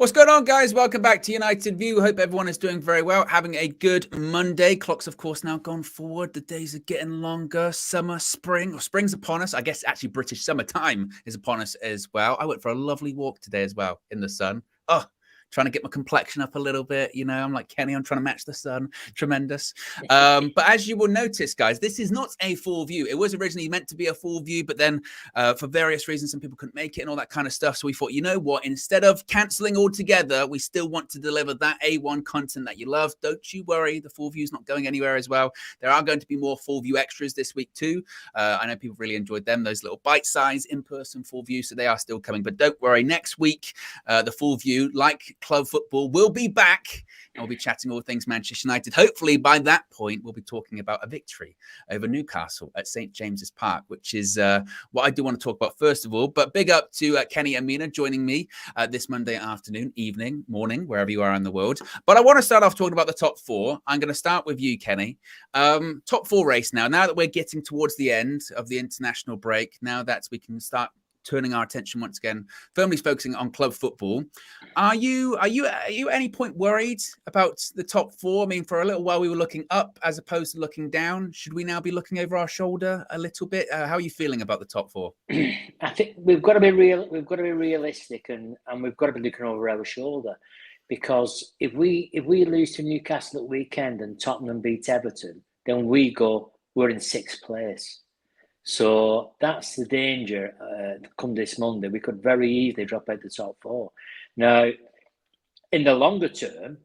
What's going on, guys? Welcome back to United View. Hope everyone is doing very well, having a good Monday. Clocks, of course, now gone forward. The days are getting longer. Summer, spring, or spring's upon us. I guess actually British summertime is upon us as well. I went for a lovely walk today as well in the sun. Oh, trying to get my complexion up a little bit. You know, I'm like Kenny, I'm trying to match the sun. Tremendous. But as you will notice, guys, this is not a full view. It was originally meant to be a full view, but then for various reasons, some people couldn't make it and all that kind of stuff. So we thought, you know what, instead of cancelling altogether, we still want to deliver that A1 content that you love. Don't you worry, the full view is not going anywhere as well. There are going to be more full view extras this week too. I know people really enjoyed them, those little bite-sized in-person full views, so they are still coming. But don't worry, next week, the full view, like club football, will be back. And we'll be chatting all things Manchester United. Hopefully, by that point, we'll be talking about a victory over Newcastle at St. James's Park, which is what I do want to talk about first of all. But big up to Kenny and Mina joining me this Monday afternoon, evening, morning, wherever you are in the world. But I want to start off talking about the top four. I'm going to start with you, Kenny. Top four race now. Now that we're getting towards the end of the international break, now that we can start turning our attention once again, firmly focusing on club football. Are you at any point worried about the top four? I mean, for a little while we were looking up as opposed to looking down. Should we now be looking over our shoulder a little bit? How are you feeling about the top four? I think we've got to be real. We've got to be realistic, and we've got to be looking over our shoulder, because if we lose to Newcastle at weekend and Tottenham beat Everton, then we're in sixth place. So that's the danger. Come this Monday, we could very easily drop out the top four. Now, in the longer term,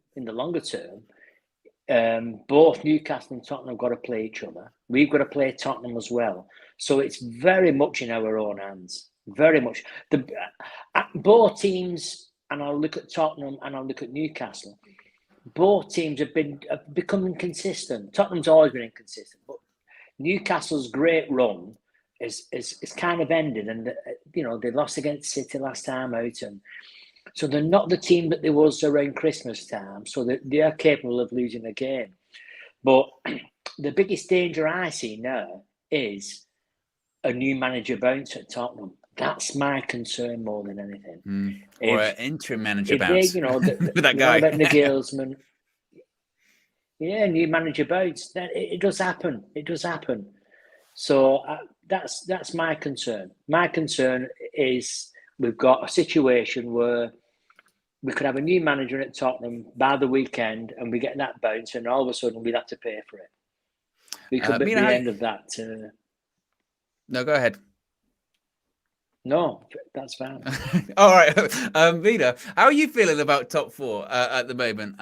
both Newcastle and Tottenham have got to play each other. We've got to play Tottenham as well. So it's very much in our own hands. Very much. Both teams, and I'll look at Tottenham and I'll look at Newcastle. Both teams have become inconsistent. Tottenham's always been inconsistent, but Newcastle's great run is kind of ended, and they lost against City last time out, and so they're not the team that they was around Christmas time. So they are capable of losing a game. But the biggest danger I see now is a new manager bounce at Tottenham. That's my concern more than anything. Or an interim manager bounce. That guy about Nagelsmann. Yeah, new manager bounce. It does happen. It does happen. So that's my concern. My concern is we've got a situation where we could have a new manager at Tottenham by the weekend, and we get that bounce, and all of a sudden we'd have to pay for it. We could be at the end of that. No, go ahead. No, that's fine. All right. Mina, how are you feeling about top four at the moment?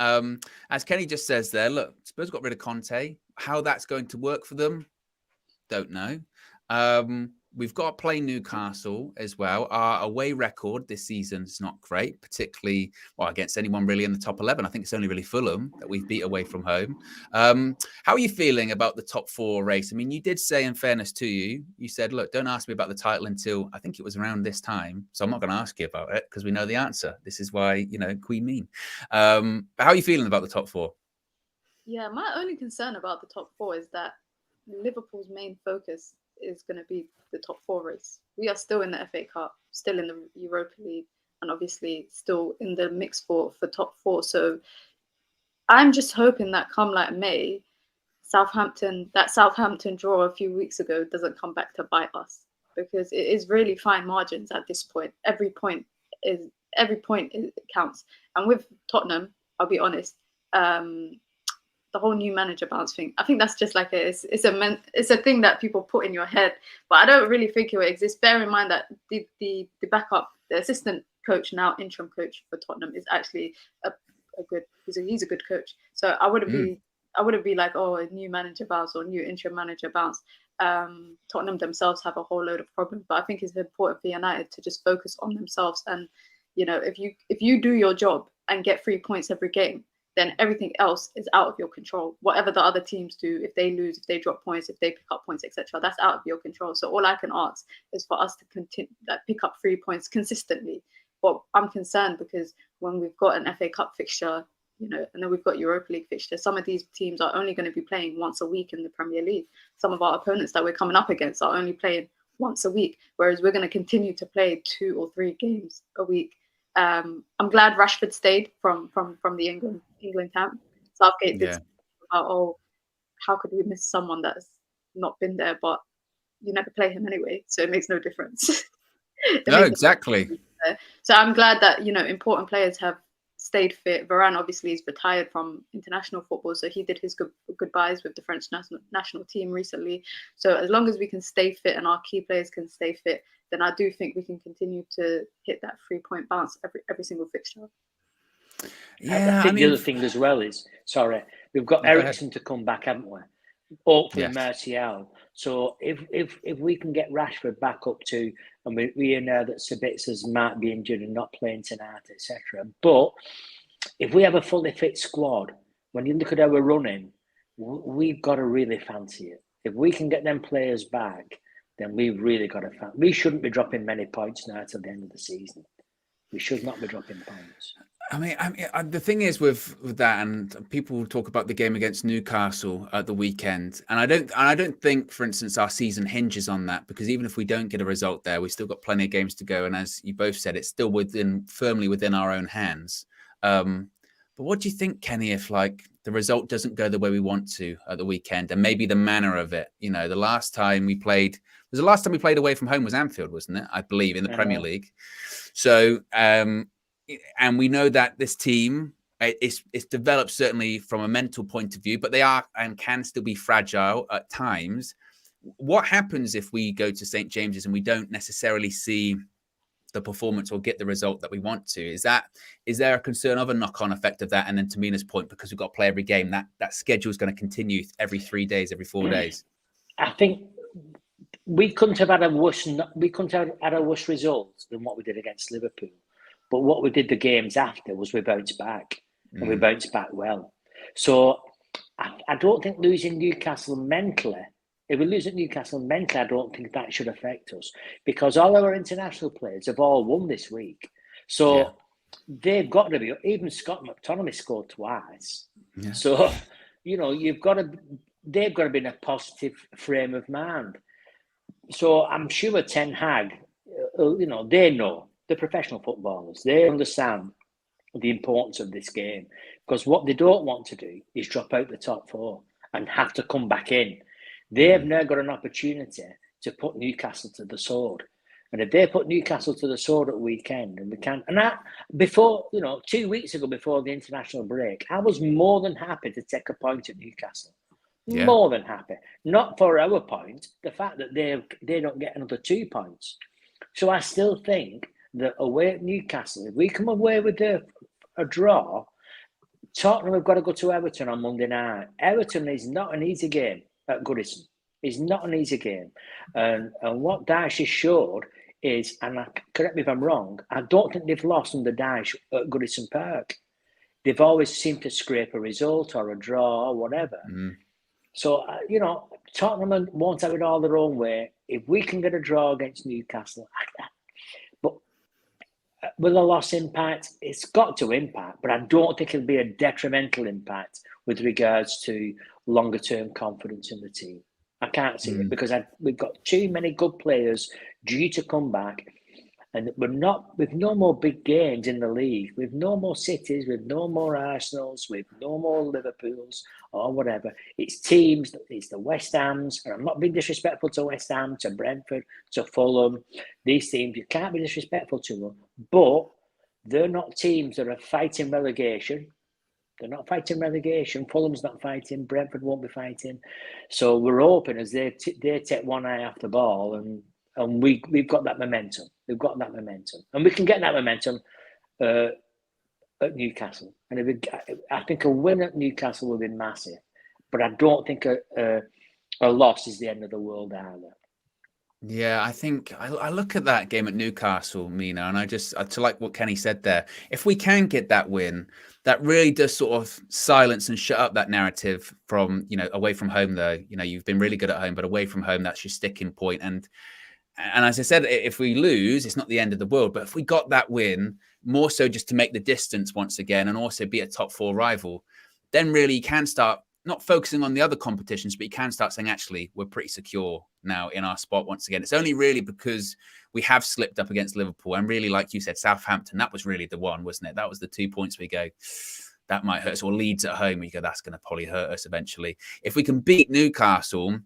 As Kenny just says there, look, Spurs got rid of Conte. How that's going to work for them, don't know. We've got to play Newcastle as well. Our away record this season is not great, particularly against anyone really in the top 11. I think it's only really Fulham that we've beat away from home. How are you feeling about the top four race? I mean, you did say, in fairness to you, you said, look, don't ask me about the title until I think it was around this time. So I'm not going to ask you about it because we know the answer. This is why, Queen mean. How are you feeling about the top four? Yeah, my only concern about the top four is that Liverpool's main focus is going to be the top four race. We are still in the FA Cup, still in the Europa League, and obviously still in the mix for top four. So I'm just hoping that come like May, that Southampton draw a few weeks ago doesn't come back to bite us, because it is really fine margins at this point. Every point counts. And with Tottenham, I'll be honest, the whole new manager bounce thing, I think that's just like it's a thing that people put in your head, but I don't really think it will exist. Bear in mind that the backup, the assistant coach, now interim coach for Tottenham, is actually he's a good coach. So I wouldn't be like, oh, a new manager bounce or new interim manager bounce. Tottenham themselves have a whole load of problems, but I think it's important for United to just focus on themselves. And if you do your job and get 3 points every game, then everything else is out of your control. Whatever the other teams do, if they lose, if they drop points, if they pick up points, etc., that's out of your control. So all I can ask is for us to continue pick up 3 points consistently. But I'm concerned because when we've got an FA Cup fixture, and then we've got Europa League fixture, some of these teams are only going to be playing once a week in the Premier League. Some of our opponents that we're coming up against are only playing once a week, whereas we're going to continue to play 2 or 3 games a week. I'm glad Rashford stayed from the England camp. Southgate did about, oh, how could we miss someone that's not been there, but you never play him anyway, so it makes no difference. No, exactly. So I'm glad that, important players have stayed fit. Varane obviously is retired from international football, so he did his goodbyes with the French national team recently. So as long as we can stay fit and our key players can stay fit, then I do think we can continue to hit that 3-point bounce every single fixture. Yeah, I think the other thing as well is, we've got Eriksen to come back, haven't we? Hopefully Martial. So if we can get Rashford back up to, and we know that Sabitzer's might be injured and not playing tonight, etc. But if we have a fully fit squad, when you look at how we're running, we've got to really fancy it. If we can get them players back, then we've really got to fancy. We shouldn't be dropping many points now till the end of the season. We should not be dropping points. I mean, the thing is with that, and people talk about the game against Newcastle at the weekend, and I don't think, for instance, our season hinges on that, because even if we don't get a result there, we've still got plenty of games to go, and as you both said, it's still firmly within our own hands. But what do you think, Kenny, if the result doesn't go the way we want to at the weekend, and maybe the manner of it? The last time we played away from home was Anfield, wasn't it? I believe, in the Premier League. So. And we know that this team it's developed certainly from a mental point of view, but they are and can still be fragile at times. What happens if we go to St. James's and we don't necessarily see the performance or get the result that we want to? Is there a concern of a knock-on effect of that? And then to Mina's point, because we've got to play every game, that schedule is going to continue every 3 days, every 4 days. I think we couldn't have had a worse result than what we did against Liverpool. But what we did the games after was we bounced back, and we bounced back well. So I don't think losing Newcastle mentally, if we lose at Newcastle mentally, I don't think that should affect us, because all our international players have all won this week. So they've got to be, even Scott McTominay scored twice. Yeah. So, they've got to be in a positive frame of mind. So I'm sure Ten Hag, they know. The professional footballers, they understand the importance of this game, because what they don't want to do is drop out the top four and have to come back in. They have now got an opportunity to put Newcastle to the sword. And if they put Newcastle to the sword at weekend, and we can, and that before, 2 weeks ago, before the international break, I was more than happy to take a point at Newcastle. Yeah. More than happy. Not for our point, the fact that they don't get another 2 points. So I still think that away at Newcastle, if we come away with a draw, Tottenham have got to go to Everton on Monday night. Everton is not an easy game at Goodison. It's not an easy game. And what Dyche has showed is, and correct me if I'm wrong, I don't think they've lost under Dyche at Goodison Park. They've always seemed to scrape a result or a draw or whatever. So, Tottenham won't have it all their own way. If we can get a draw against Newcastle, but will a loss impact? It's got to impact, but I don't think it'll be a detrimental impact with regards to longer-term confidence in the team. I can't see it, because we've got too many good players due to come back, and with no more big games in the league. With no more Cities, with no more Arsenals, with no more Liverpools or whatever. It's teams, it's the West Hams, and I'm not being disrespectful to West Ham, to Brentford, to Fulham. These teams, you can't be disrespectful to them, but they're not teams that are fighting relegation. They're not fighting relegation. Fulham's not fighting. Brentford won't be fighting. So we're hoping as they take one eye off the ball, and we've got that momentum. We've got that momentum, and we can get that momentum at Newcastle. And I think a win at Newcastle will be massive, but I don't think a loss is the end of the world either. Yeah, I think I look at that game at Newcastle, Mina, and I to like what Kenny said there. If we can get that win, that really does sort of silence and shut up that narrative from, away from home, though. You've been really good at home, but away from home, that's your sticking point. And as I said, if we lose, it's not the end of the world. But if we got that win, more so just to make the distance once again and also be a top four rival, then really you can start not focusing on the other competitions, but you can start saying, actually, we're pretty secure now in our spot once again. It's only really because we have slipped up against Liverpool. And really, like you said, Southampton, that was really the one, wasn't it? That was the 2 points we go, that might hurt us. Or Leeds at home, we go, that's going to probably hurt us eventually. If we can beat Newcastle,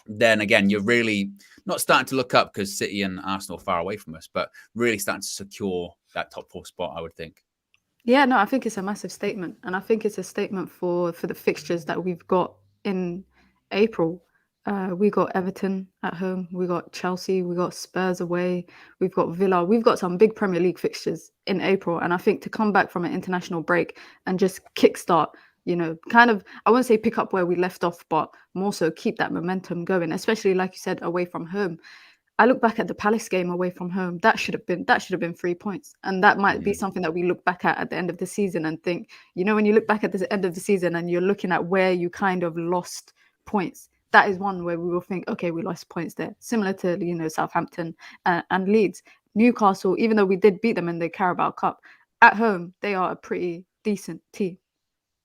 then again, you're really not starting to look up because City and Arsenal are far away from us, but really starting to secure that top 4 spot, I would think. Yeah, no, I think it's a massive statement. And I think it's a statement for the fixtures that we've got in April. We got Everton at home. We got Chelsea. We got Spurs away. We've got Villa. We've got some big Premier League fixtures in April. And I think to come back from an international break and just kickstart, kind of, I won't say pick up where we left off, but more so keep that momentum going, especially like you said, away from home. I look back at the Palace game away from home. That should have been 3 points. And that might be something that we look back at the end of the season and think, when you look back at the end of the season and you're looking at where you kind of lost points, that is one where we will think, okay, we lost points there. Similar to, Southampton and Leeds. Newcastle, even though we did beat them in the Carabao Cup, at home, they are a pretty decent team.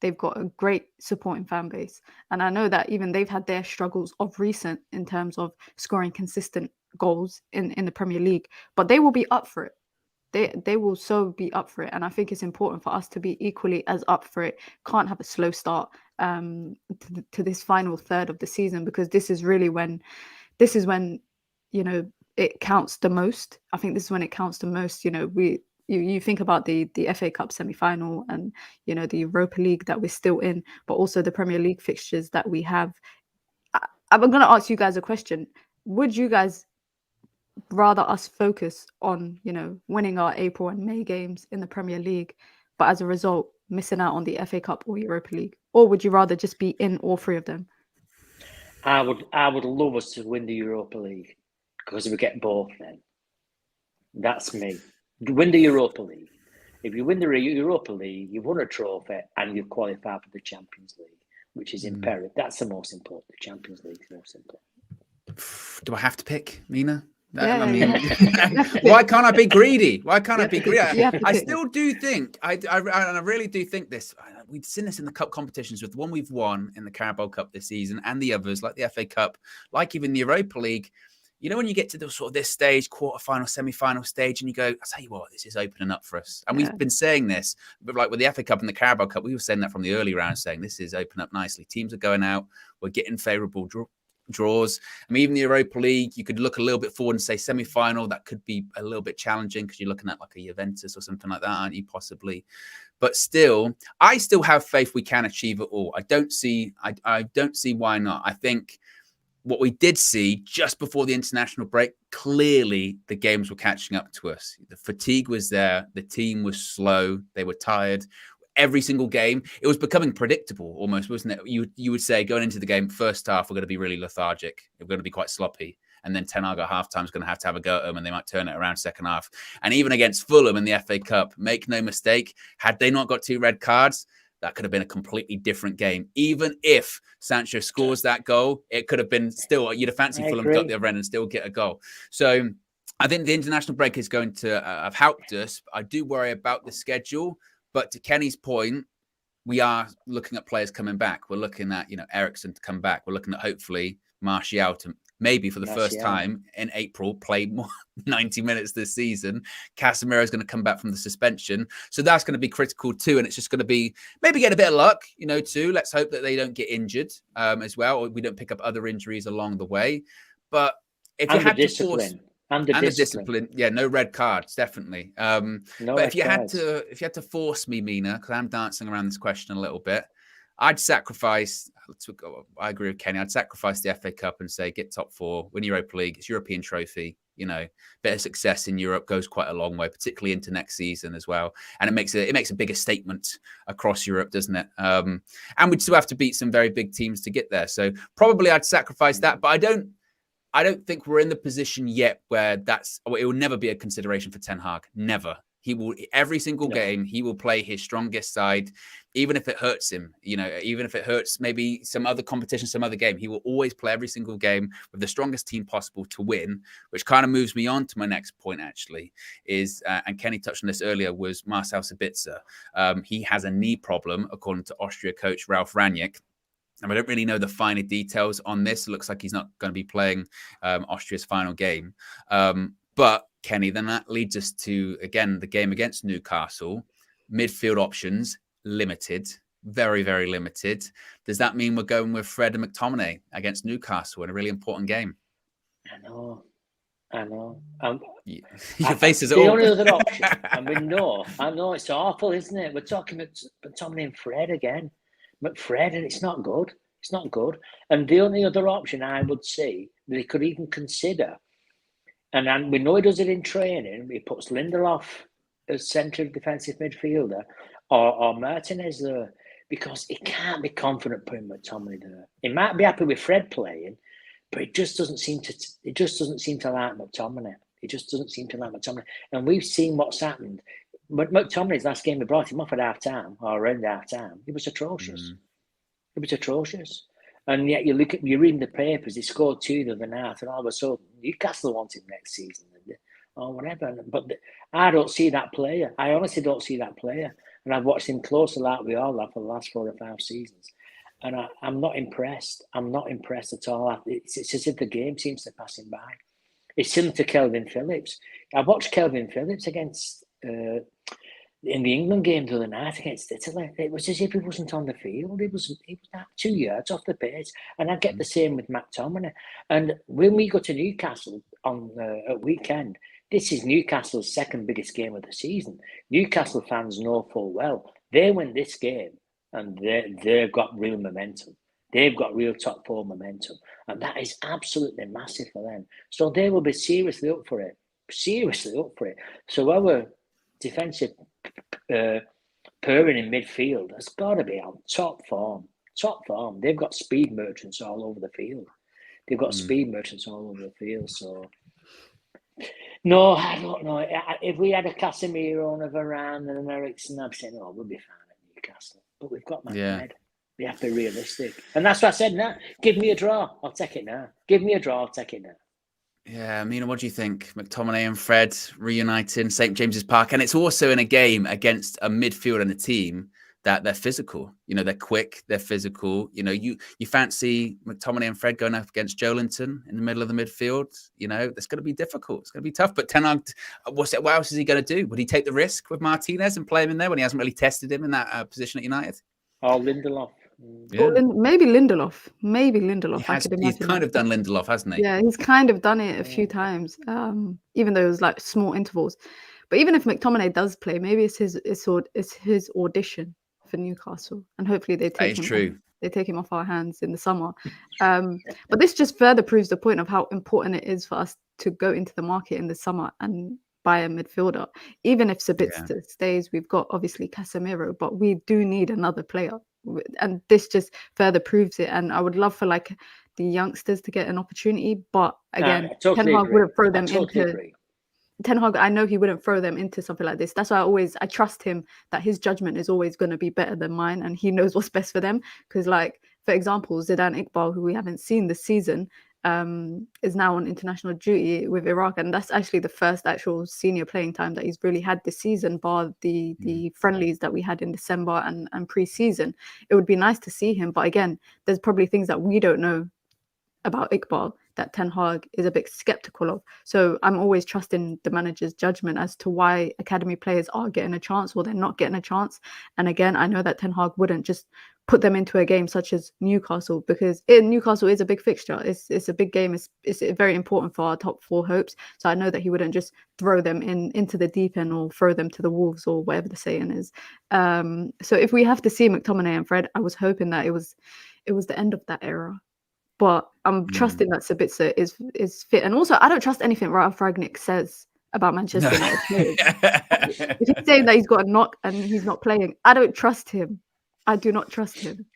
They've got a great supporting fan base. And I know that even they've had their struggles of recent in terms of scoring consistent goals in the Premier League, but they will be up for it. They will so be up for it. And I think it's important for us to be equally as up for it. Can't have a slow start to this final third of the season, because this is when it counts the most. I think this is when it counts the most. You think about the FA Cup semi-final and the Europa League that we're still in, but also the Premier League fixtures that we have. I'm going to ask you guys a question. Would you guys rather us focus on winning our April and May games in the Premier League, but as a result missing out on the FA Cup or Europa League, or would you rather just be in all 3 of them? I would love us to win the Europa League, because we get both then. That's me. Win the Europa League. If you win the Europa League, you've won a trophy and you qualify for the Champions League, which is imperative. That's the most important. The Champions League is most important. Do I have to pick, Mina? Yeah, Why can't I be greedy? Yeah, I still do think, I really do think this. We've seen this in the cup competitions with the one we've won in the Carabao Cup this season and the others, like the FA Cup, like even the Europa League. When you get to the sort of this stage, quarterfinal, semi-final stage, and you go, I'll tell you what, this is opening up for us. And we've been saying this, but like with the FA Cup and the Carabao Cup, we were saying that from the early rounds, saying this is opening up nicely. Teams are going out. We're getting favourable draws. I mean, even the Europa League, you could look a little bit forward and say semi-final, that could be a little bit challenging because you're looking at like a Juventus or something like that, aren't you, possibly? But still, I still have faith we can achieve it all. I don't see why not. I think what we did see just before the international break, clearly the games were catching up to us. The fatigue was there. The team was slow. They were tired. Every single game, it was becoming predictable almost, wasn't it? You would say going into the game, first half, we're going to be really lethargic. We're going to be quite sloppy. And then Ten Hag at halftime is going to have a go at them, and they might turn it around second half. And even against Fulham in the FA Cup, make no mistake, had they not got 2 red cards, that could have been a completely different game. Even if Sancho scores that goal, it could have been still, you'd have fancied Fulham got the other end and still get a goal. So I think the international break is going to have helped us. I do worry about the schedule. But to Kenny's point, we are looking at players coming back. We're looking at, Eriksen to come back. We're looking at hopefully Martial to maybe for the first time in April play more 90 minutes this season. Casemiro is going to come back from the suspension. So that's going to be critical too. And it's just going to be maybe get a bit of luck, too. Let's hope that they don't get injured as well, or we don't pick up other injuries along the way. But if you had to force... And the discipline. Yeah, no red cards, definitely. But if you had to force me, Mina, because I'm dancing around this question a little bit, I'd sacrifice. I agree with Kenny. I'd sacrifice the FA Cup and say get top 4, win Europa League. It's European trophy. Bit of success in Europe goes quite a long way, particularly into next season as well. And it makes a bigger statement across Europe, doesn't it? And we'd still have to beat some very big teams to get there. So probably I'd sacrifice that, but I don't think we're in the position yet where it will never be a consideration for Ten Hag. Never. He will, every single game, he will play his strongest side, even if it hurts him, even if it hurts maybe some other competition, some other game, he will always play every single game with the strongest team possible to win, which kind of moves me on to my next point, actually, is, and Kenny touched on this earlier, was Marcel Sabitzer. He has a knee problem, according to Austria coach Ralf Rangnick. And I don't really know the finer details on this. It looks like he's not going to be playing Austria's final game. But Kenny, then that leads us to, again, the game against Newcastle. Midfield options, limited, very, very limited. Does that mean we're going with Fred and McTominay against Newcastle in a really important game? I know. Your face is the all. only other option, and we know, I know it's awful, isn't it? We're talking McTominay and Fred again. McFred, and it's not good. It's not good. And the only other option I would say that he could even consider, and we know he does it in training, he puts Lindelof as central defensive midfielder or Martinez there, because he can't be confident putting McTominay there. He might be happy with Fred playing, but it just doesn't seem to like McTominay. It just doesn't seem to like McTominay. And we've seen what's happened. McTominay's last game, we brought him off at half-time, or around half-time. It was atrocious. It was atrocious. And yet you're reading the papers, he scored 2 the other night, and all of a sudden, Newcastle want him next season, or whatever. But I don't see that player. I honestly don't see that player. And I've watched him closer like we all have for the last 4 or 5 seasons. And I'm not impressed. I'm not impressed at all. It's as if the game seems to pass him by. It's similar to Kelvin Phillips. I watched Kelvin Phillips against... in the England game the other night against Italy, it was as if he wasn't on the field. He was 2 yards off the pace. And I get the same with McTominay. And when we go to Newcastle on at weekend, this is Newcastle's second biggest game of the season. Newcastle fans know full well they win this game, and they've got real momentum. They've got real top 4 momentum, and that is absolutely massive for them. So they will be seriously up for it. So our defensive purring in midfield has got to be on top form. They've got speed merchants all over the field. So no, I don't know. If we had a Casemiro and a Varane and an Eriksen, I'd say no, we'll be fine at Newcastle. But we've got Maguire. We have to be realistic, and that's what I said. Now, give me a draw, I'll take it now. Yeah, Mina, what do you think? McTominay and Fred reuniting St. James's Park. And it's also in a game against a midfield and a team that they're physical. You know, they're quick, they're physical. You know, you fancy McTominay and Fred going up against Joelinton in the middle of the midfield. You know, that's going to be difficult. It's going to be tough. But Ten Hag, what else is he going to do? Would he take the risk with Martinez and play him in there when he hasn't really tested him in that position at United? Oh, Lindelof. Yeah. Or maybe Lindelof. He's kind of done Lindelof, hasn't he? Yeah, he's kind of done it a few times, even though it was like small intervals. But even if McTominay does play, maybe it's his audition for Newcastle, and hopefully they take him off our hands in the summer. But this just further proves the point of how important it is for us to go into the market in the summer and buy a midfielder. Even if Sabitzer stays, we've got obviously Casemiro, but we do need another player. And this just further proves it. And I would love for like the youngsters to get an opportunity, but again, Ten Hag wouldn't throw them into. Ten Hag, I know he wouldn't throw them into something like this. That's why I trust him that his judgment is always going to be better than mine, and he knows what's best for them. Because, like, for example, Zidane Iqbal, who we haven't seen this season, is now on international duty with Iraq, and that's actually the first actual senior playing time that he's really had this season, bar the friendlies that we had in December and pre-season. It would be nice to see him, but again, there's probably things that we don't know about Iqbal that Ten Hag is a bit skeptical of. So I'm always trusting the manager's judgment as to why academy players are getting a chance or they're not getting a chance. And again, I know that Ten Hag wouldn't just put them into a game such as Newcastle, because Newcastle is a big fixture. It's a big game. It's very important for our top 4 hopes. So I know that he wouldn't just throw them into the deep end or throw them to the wolves or whatever the saying is. So if we have to see McTominay and Fred, I was hoping that it was the end of that era. But I'm trusting that Sabitzer is fit. And also, I don't trust anything Ralph Rangnick says about Manchester United. If he's saying that he's got a knock and he's not playing, I don't trust him. I do not trust him.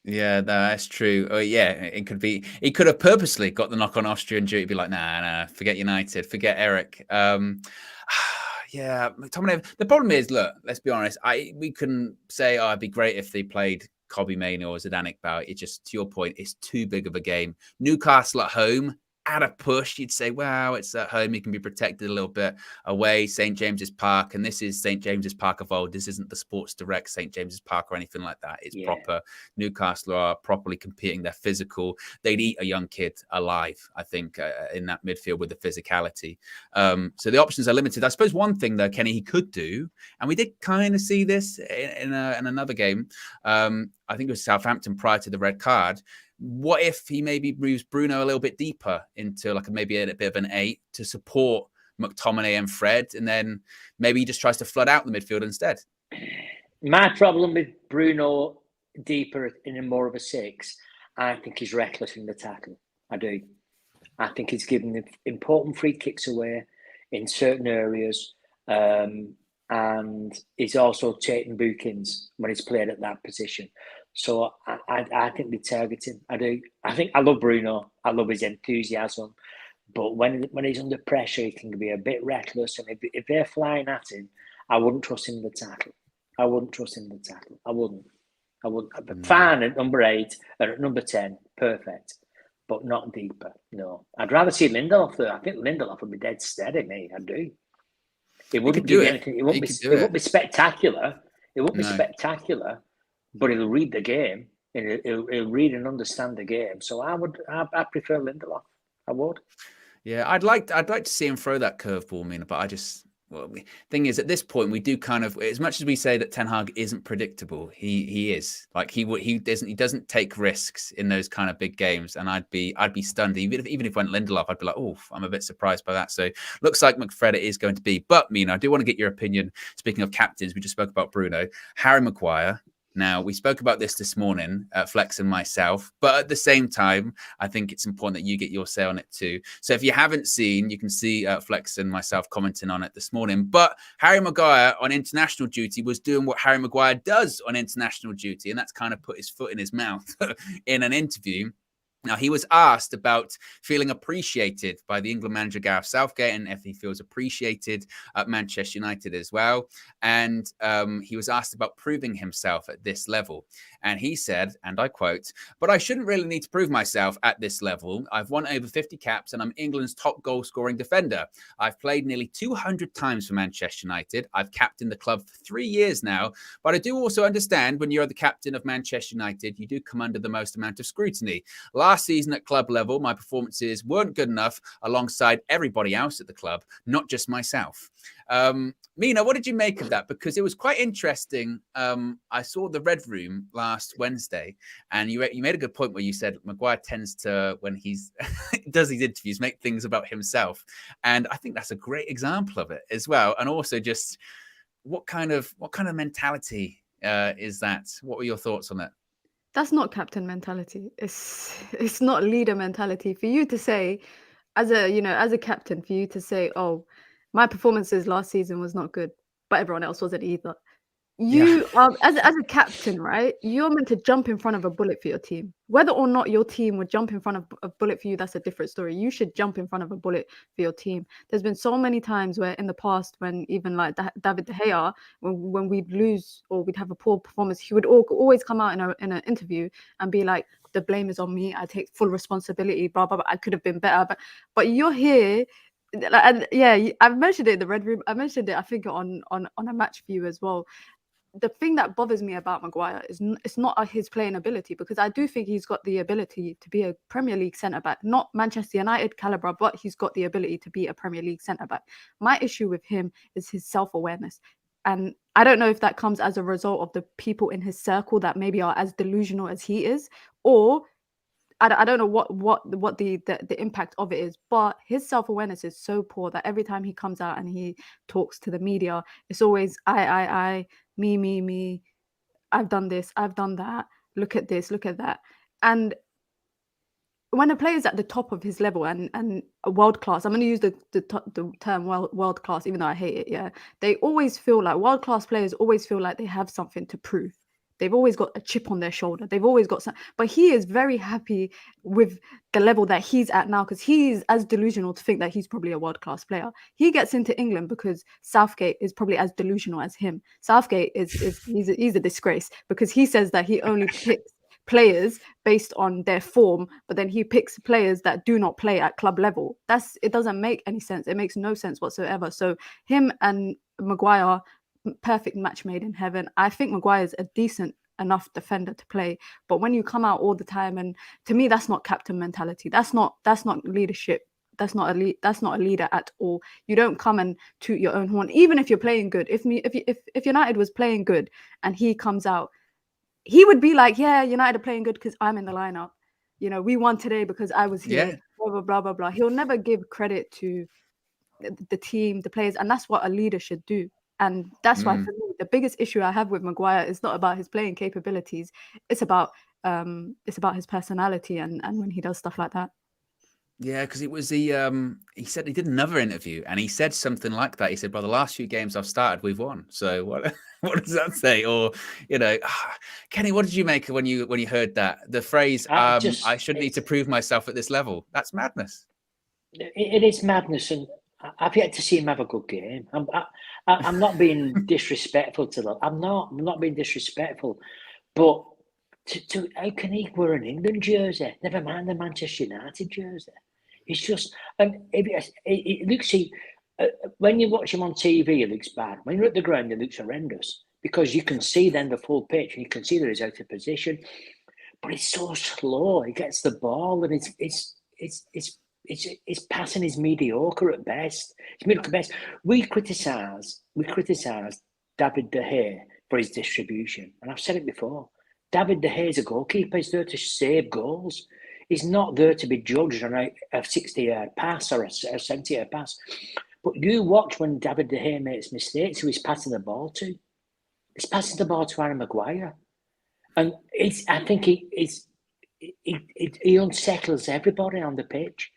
Yeah, no, that's true. Oh, yeah, it could be. He could have purposely got the knock on Austrian duty. Be like, nah, forget United, forget Eric. Yeah, McTominay. The problem is, look, let's be honest. We can say, it'd be great if they played Kobbie Mainoo or Zidane Iqbal. It just, to your point, it's too big of a game. Newcastle at home, at a push, you'd say, well, it's at home. You can be protected a little bit. Away, St. James's Park. And this is St. James's Park of old. This isn't the Sports Direct St. James's Park or anything like that. It's proper. Newcastle are properly competing. They're physical. They'd eat a young kid alive, I think, in that midfield with the physicality. So the options are limited. I suppose one thing, though, Kenny, he could do, and we did kind of see this in another game. I think it was Southampton prior to the red card. What if he maybe moves Bruno a little bit deeper into like maybe a bit of an 8 to support McTominay and Fred, and then maybe he just tries to flood out the midfield instead? My problem with Bruno deeper in more of a 6, I think he's reckless in the tackle. I do. I think he's giving important free kicks away in certain areas, and he's also taking bookings when he's played at that position. So I think they target him. I do. I love Bruno. I love his enthusiasm. But when he's under pressure, he can be a bit reckless. And if they're flying at him, I wouldn't trust him in the tackle. I wouldn't. Fine at number 8 or at number 10, perfect. But not deeper, no. I'd rather see Lindelof there. I think Lindelof would be dead steady, mate. I do. It wouldn't do anything. It wouldn't be spectacular. It wouldn't be spectacular. But he'll read the game. And he'll read and understand the game. So I prefer Lindelof. I would. Yeah, I'd like to see him throw that curveball, Mina, but thing is, at this point, we do kind of, as much as we say that Ten Hag isn't predictable, he is. Like he doesn't take risks in those kind of big games, and I'd be stunned even if went Lindelof. I'd be like, oh, I'm a bit surprised by that. So looks like McFred it is going to be. But Mina, I do want to get your opinion. Speaking of captains, we just spoke about Bruno, Harry Maguire. Now, we spoke about this morning, Flex and myself, but at the same time, I think it's important that you get your say on it too. So if you haven't seen, you can see Flex and myself commenting on it this morning. But Harry Maguire on international duty was doing what Harry Maguire does on international duty, and that's kind of put his foot in his mouth in an interview. Now, he was asked about feeling appreciated by the England manager Gareth Southgate and if he feels appreciated at Manchester United as well. And he was asked about proving himself at this level. And he said, and I quote, "But I shouldn't really need to prove myself at this level. I've won over 50 caps and I'm England's top goal scoring defender. I've played nearly 200 times for Manchester United. I've captained the club for 3 years now. But I do also understand when you're the captain of Manchester United, you do come under the most amount of scrutiny. Last season at club level, my performances weren't good enough alongside everybody else at the club, not just myself." Mina, what did you make of that? Because it was quite interesting. I saw the Red Room last Wednesday, and you made a good point where you said Maguire tends to, when he's does these interviews, make things about himself, and I think that's a great example of it as well. And also, just what kind of mentality is that? What were your thoughts on that? That's not captain mentality. It's not leader mentality. For you to say, as a captain, for you to say, "Oh, my performances last season was not good, but everyone else wasn't either." You are, as a captain, right? You're meant to jump in front of a bullet for your team. Whether or not your team would jump in front of a bullet for you, that's a different story. You should jump in front of a bullet for your team. There's been so many times where in the past, when even like David De Gea, when we'd lose or we'd have a poor performance, he would always come out in an interview and be like, "The blame is on me. I take full responsibility. Blah blah blah. I could have been better." But you're here. And yeah, I've mentioned it in the Red Room. I mentioned it, I think, on a match view as well. The thing that bothers me about Maguire is it's not his playing ability, because I do think he's got the ability to be a Premier League centre-back, not Manchester United calibre, but he's got the ability to be a Premier League centre-back. My issue with him is his self-awareness. And I don't know if that comes as a result of the people in his circle that maybe are as delusional as he is, or I don't know what the impact of it is, but his self-awareness is so poor that every time he comes out and he talks to the media, it's always I, me, I've done this, I've done that, look at this, look at that. And when a player is at the top of his level and a world class, I'm going to use the term world class, even though I hate it. Yeah, they always feel like world class players always feel like they have something to prove. They've always got a chip on their shoulder. They've always got some, but he is very happy with the level that he's at now, because he's as delusional to think that he's probably a world-class player. He gets into England because Southgate is probably as delusional as him. Southgate he's a disgrace, because he says that he only picks players based on their form, but then he picks players that do not play at club level. It doesn't make any sense. It makes no sense whatsoever. So him and Maguire, perfect match made in heaven. I think Maguire is a decent enough defender to play, but when you come out all the time, and to me that's not captain mentality. That's not leadership. That's not a leader at all. You don't come and toot your own horn, even if you're playing good. If United was playing good and he comes out, he would be like, yeah, United are playing good because I'm in the lineup. You know, we won today because I was here. Yeah. Blah blah blah blah blah. He'll never give credit to the team, the players, and that's what a leader should do. And that's why, for me, the biggest issue I have with Maguire is not about his playing capabilities. It's about his personality and when he does stuff like that. Yeah, because it was he said he did another interview and he said something like that. He said, "Well, the last few games I've started, we've won." So what does that say? Or Kenny, what did you make when you heard that the phrase? I shouldn't need to prove myself at this level. That's madness. It is madness, and I've yet to see him have a good game. I'm not being disrespectful to them. I'm not being disrespectful, but how can he wear an England jersey? Never mind the Manchester United jersey. It's just, and it looks, when you watch him on TV, it looks bad. When you're at the ground, it looks horrendous because you can see then the full pitch and you can see that he's out of position. But it's so slow. He gets the ball and his passing is mediocre at best. It's mediocre at best. We criticise David De Gea for his distribution, and I've said it before. David De Gea is a goalkeeper. He's there to save goals. He's not there to be judged on a 60-yard pass or a 70-yard pass. But you watch when David De Gea makes mistakes, who he's passing the ball to. He's passing the ball to Harry Maguire. And I think he unsettles everybody on the pitch.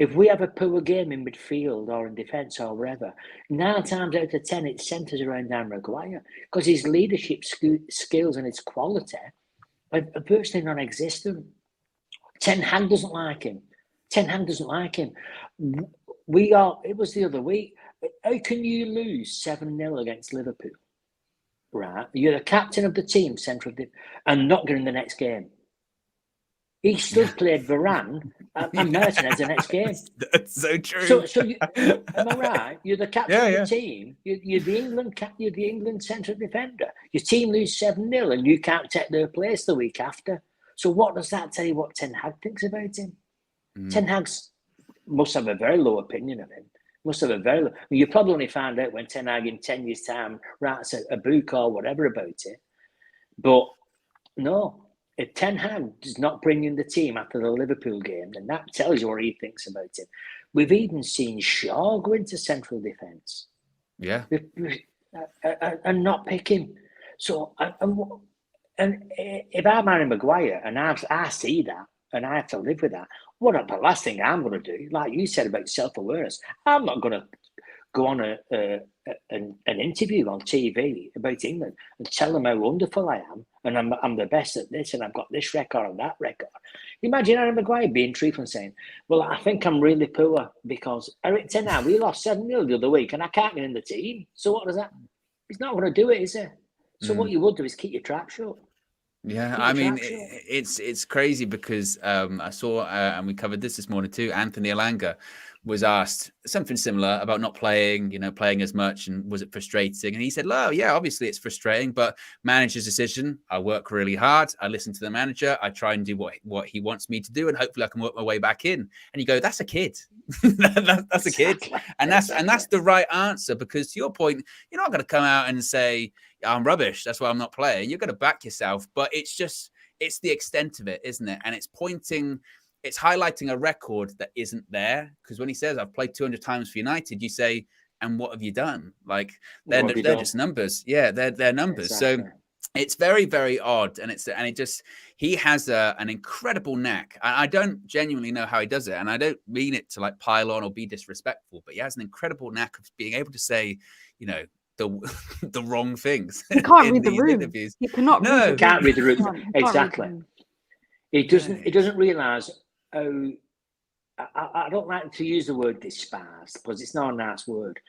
If we have a poor game in midfield or in defence or wherever, 9 times out of 10 it centres around Harry Maguire because his leadership skills and his quality are virtually non-existent. Ten Hag doesn't like him. It was the other week. How can you lose 7-0 against Liverpool? Right? You're the captain of the team, and not getting the next game. He still played Varane and Martinez the next game. That's so true. So am I right? You're the captain of the team. You're the England You're the England central defender. Your team lose 7-0 and you can't take their place the week after. So what does that tell you? What Ten Hag thinks about him? Ten Hag must have a very low opinion of him. You probably only found out when Ten Hag in 10 years' time writes a book or whatever about it. But no. If Ten Hag does not bring in the team after the Liverpool game, then that tells you what he thinks about it. We've even seen Shaw go into central defence. Yeah. And not pick him. So, and if I'm Harry Maguire and I see that and I have to live with that, the last thing I'm going to do, like you said about self-awareness, I'm not going to go on an interview on TV about England and tell them how wonderful I am and I'm the best at this and I've got this record and that record. Imagine Harry Maguire being truthful and saying, well, I think I'm really poor because Eric Ten Hag, we lost 7-0 the other week and I can't get in the team. So what does that? He's not going to do it, is he? So what you would do is keep your trap shut. Yeah, I mean, it's crazy because I saw, and we covered this morning too, Anthony Elanga was asked something similar about not playing as much, and was it frustrating? And he said, "Oh, yeah, obviously it's frustrating, but manager's decision. I work really hard. I listen to the manager. I try and do what he wants me to do, and hopefully I can work my way back in." And you go, "That's a kid. that's a kid," and that's the right answer, because to your point, you're not going to come out and say, "I'm rubbish. That's why I'm not playing." You're going to back yourself, but it's the extent of it, isn't it? And it's highlighting a record that isn't there. Because when he says, "I've played 200 times for United," you say, "And what have you done?" Like they're just numbers. Yeah, they're numbers. Exactly. So it's very, very odd, and he has an incredible knack. I don't genuinely know how he does it, and I don't mean it to like pile on or be disrespectful, but he has an incredible knack of being able to say, the wrong things. He can't read the room. Interviews. He cannot. He can't read the room. Exactly. He doesn't realise how. I don't like to use the word despise because it's not a nice word,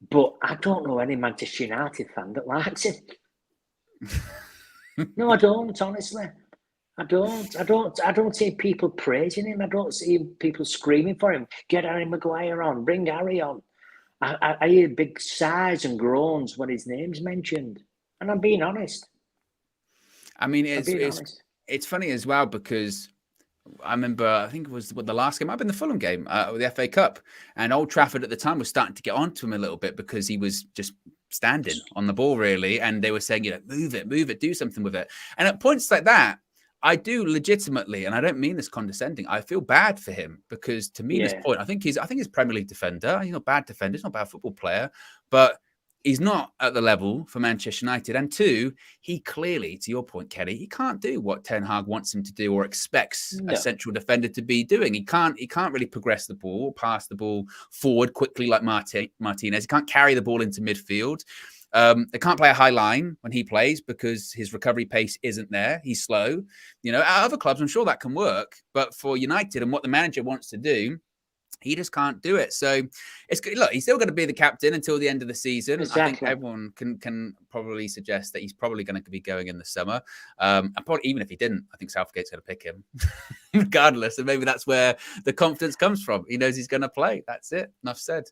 but I don't know any Manchester United fan that likes him. No, I don't, honestly. I don't see people praising him. I don't see people screaming for him. Get Harry Maguire on. Bring Harry on. I hear big sighs and groans when his name's mentioned, and I'm being honest. I mean, it's funny as well because I remember, I think it was the last game, might have been the Fulham game, the FA Cup, and Old Trafford at the time was starting to get onto him a little bit because he was just standing on the ball really, and they were saying, move it, do something with it. And at points like that, I do legitimately, and I don't mean this condescending, I feel bad for him because to Mina's point, I think he's Premier League defender. He's not a bad defender. He's not a bad football player, but he's not at the level for Manchester United. And two, he clearly, to your point, Kenny, he can't do what Ten Hag wants him to do or expects a central defender to be doing. He can't really progress the ball, pass the ball forward quickly like Martinez. He can't carry the ball into midfield. They can't play a high line when he plays because his recovery pace isn't there. He's slow. At other clubs, I'm sure that can work. But for United and what the manager wants to do, he just can't do it. So it's good. Look, he's still going to be the captain until the end of the season. Exactly. I think everyone can probably suggest that he's probably going to be going in the summer. And probably even if he didn't, I think Southgate's going to pick him regardless. And maybe that's where the confidence comes from. He knows he's going to play. That's it. Enough said.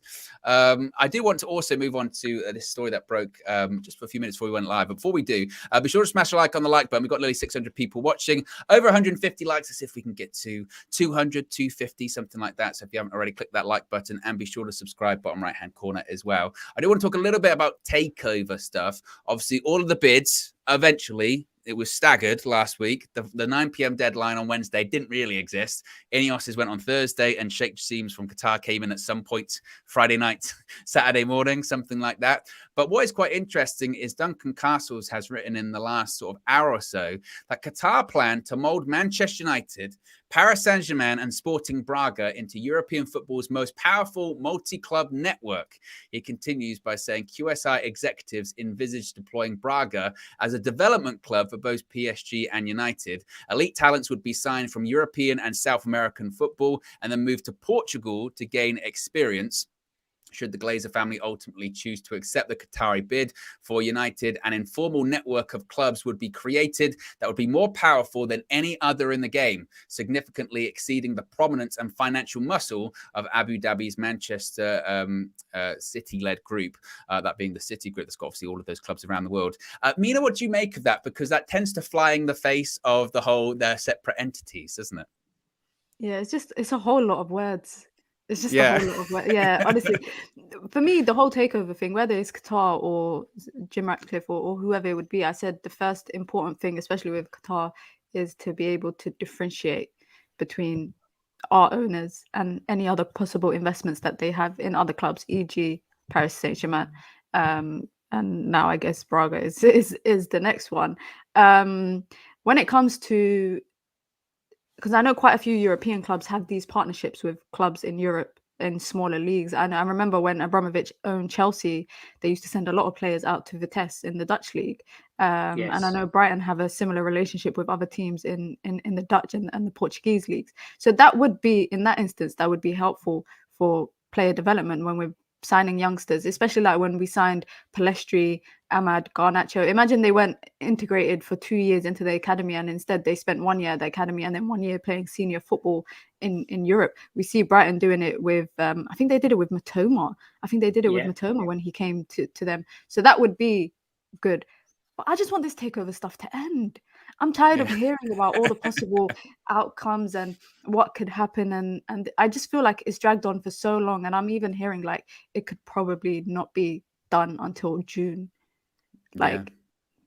I do want to also move on to this story that broke just for a few minutes before we went live. But before we do, be sure to smash a like on the like button. We've got nearly 600 people watching, over 150 likes. Let's see if we can get to 200, 250, something like that. So if you haven't already, click that like button and be sure to subscribe, bottom right hand corner as well. I do want to talk a little bit about takeover stuff. Obviously, all of the bids eventually, it was staggered last week. The 9 p.m. deadline on Wednesday didn't really exist. Ineos's went on Thursday and Sheikh Jassim's from Qatar came in at some point Friday night, Saturday morning, something like that. But what is quite interesting is Duncan Castles has written in the last sort of hour or so that Qatar plan to mould Manchester United, Paris Saint-Germain and Sporting Braga into European football's most powerful multi-club network. He continues by saying QSI executives envisage deploying Braga as a development club for both PSG and United. Elite talents would be signed from European and South American football and then moved to Portugal to gain experience. Should the Glazer family ultimately choose to accept the Qatari bid for United, an informal network of clubs would be created that would be more powerful than any other in the game, significantly exceeding the prominence and financial muscle of Abu Dhabi's Manchester City-led group, that being the City group that's got obviously all of those clubs around the world. Mina, what do you make of that? Because that tends to fly in the face of the whole, they're separate entities, doesn't it? Yeah, it's a whole lot of words. It's just a whole lot of work. Yeah, honestly, for me, the whole takeover thing, whether it's Qatar or Jim Ratcliffe or whoever it would be, I said the first important thing, especially with Qatar, is to be able to differentiate between our owners and any other possible investments that they have in other clubs, e.g. Paris Saint-Germain. And now I guess Braga is the next one. When it comes to, because I know quite a few European clubs have these partnerships with clubs in Europe in smaller leagues. And I remember when Abramovich owned Chelsea, they used to send a lot of players out to Vitesse in the Dutch league. And I know Brighton have a similar relationship with other teams in the Dutch and the Portuguese leagues. So that would be, in that instance, that would be helpful for player development when we're signing youngsters, especially like when we signed Palestri, Ahmad, Garnacho. Imagine they weren't integrated for 2 years into the academy and instead they spent 1 year at the academy and then 1 year playing senior football in Europe. We see Brighton doing it with, I think they did it with Matoma. When he came to them. So that would be good. But I just want this takeover stuff to end. I'm tired of hearing about all the possible outcomes and what could happen. And I just feel like it's dragged on for so long. And I'm even hearing like it could probably not be done until June.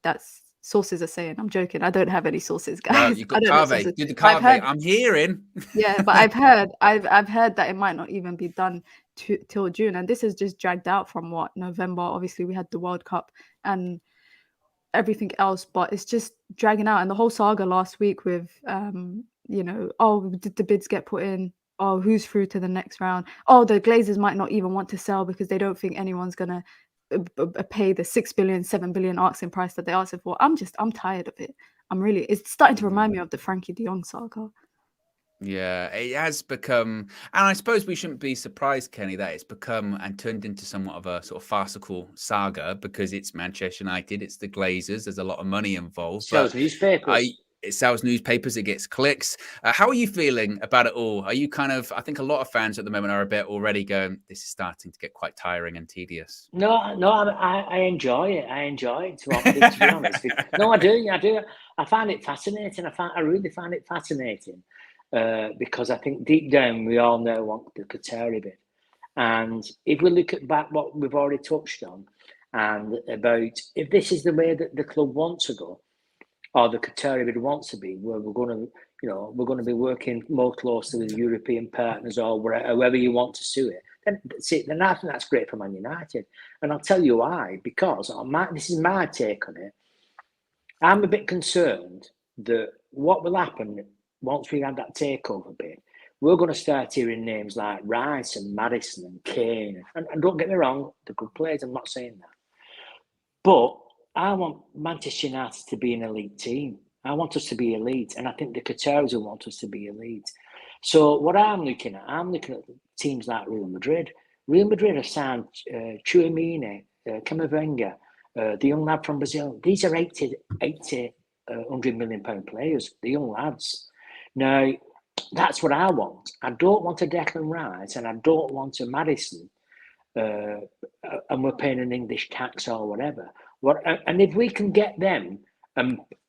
That's sources are saying. I'm joking. I don't have any sources, guys. Well, you've got Carve. You're the Carve. I'm hearing. Yeah, but I've heard that it might not even be done till June. And this is just dragged out from November. Obviously, we had the World Cup and everything else, but it's just dragging out. And the whole saga last week with did the bids get put in, who's through to the next round, the Glazers might not even want to sell because they don't think anyone's gonna pay the 6 billion 7 billion asking price that they asked for. I'm tired of it. It's starting to remind me of the Frankie de Jong saga. Yeah, it has become, and I suppose we shouldn't be surprised, Kenny, that it's become and turned into somewhat of a sort of farcical saga because it's Manchester United, it's the Glazers, there's a lot of money involved. Sells newspapers. it sells newspapers, it gets clicks. How are you feeling about it all? Are you kind of, I think a lot of fans at the moment are a bit already going, this is starting to get quite tiring and tedious. No, I enjoy it. I enjoy it, to be honest. No, I do. I find it fascinating. I really find it fascinating because I think deep down we all know what the Qatari bit. And if we look at back what we've already touched on, and about if this is the way that the club wants to go, or the Qatari bit wants to be, where we're going to be working more closely with European partners or however you want to sue it, then I think that's great for Man United. And I'll tell you why, because this is my take on it. I'm a bit concerned that what will happen once we have that takeover bit, we're going to start hearing names like Rice and Maddison and Kane. And don't get me wrong, they're good players, I'm not saying that. But I want Manchester United to be an elite team. I want us to be elite. And I think the Qataris will want us to be elite. So what I'm looking at teams like Real Madrid. Real Madrid have signed Tchouaméni, Camavinga, the young lad from Brazil. These are 100 million pound players, the young lads. Now, that's what I want. I don't want a Declan Rice and I don't want a Maddison and we're paying an English tax or whatever. And if we can get them,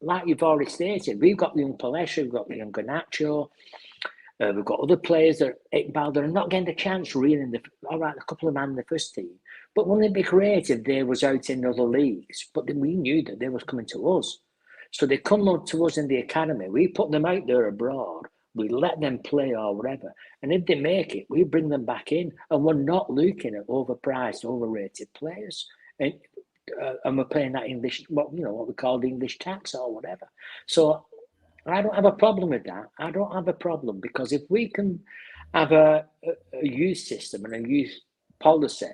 like you've already stated, we've got the young Palesha, we've got the young Garnacho, we've got other players that are not getting the chance really all right, a couple of men in the first team. But when they be creative, they was out in other leagues. But then we knew that they was coming to us. So they come up to us in the academy. We put them out there abroad. We let them play or whatever. And if they make it, we bring them back in. And we're not looking at overpriced, overrated players. And we're playing that English, what we call the English tax or whatever. So I don't have a problem with that. I don't have a problem because if we can have a youth system and a youth policy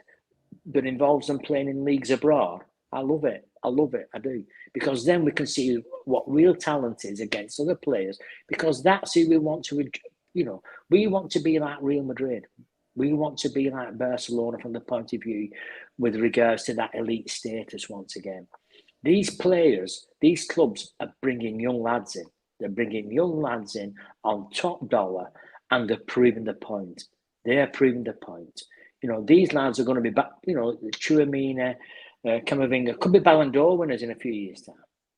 that involves them playing in leagues abroad, I love it. I do. Because then we can see what real talent is against other players. Because that's who we want to, we want to be like Real Madrid. We want to be like Barcelona from the point of view with regards to that elite status once again. These players, these clubs are bringing young lads in. They're bringing young lads in on top dollar and they're proving the point. They're proving the point. These lads are going to be back, Tchouaméni, Camavinga could be Ballon d'Or winners in a few years' time.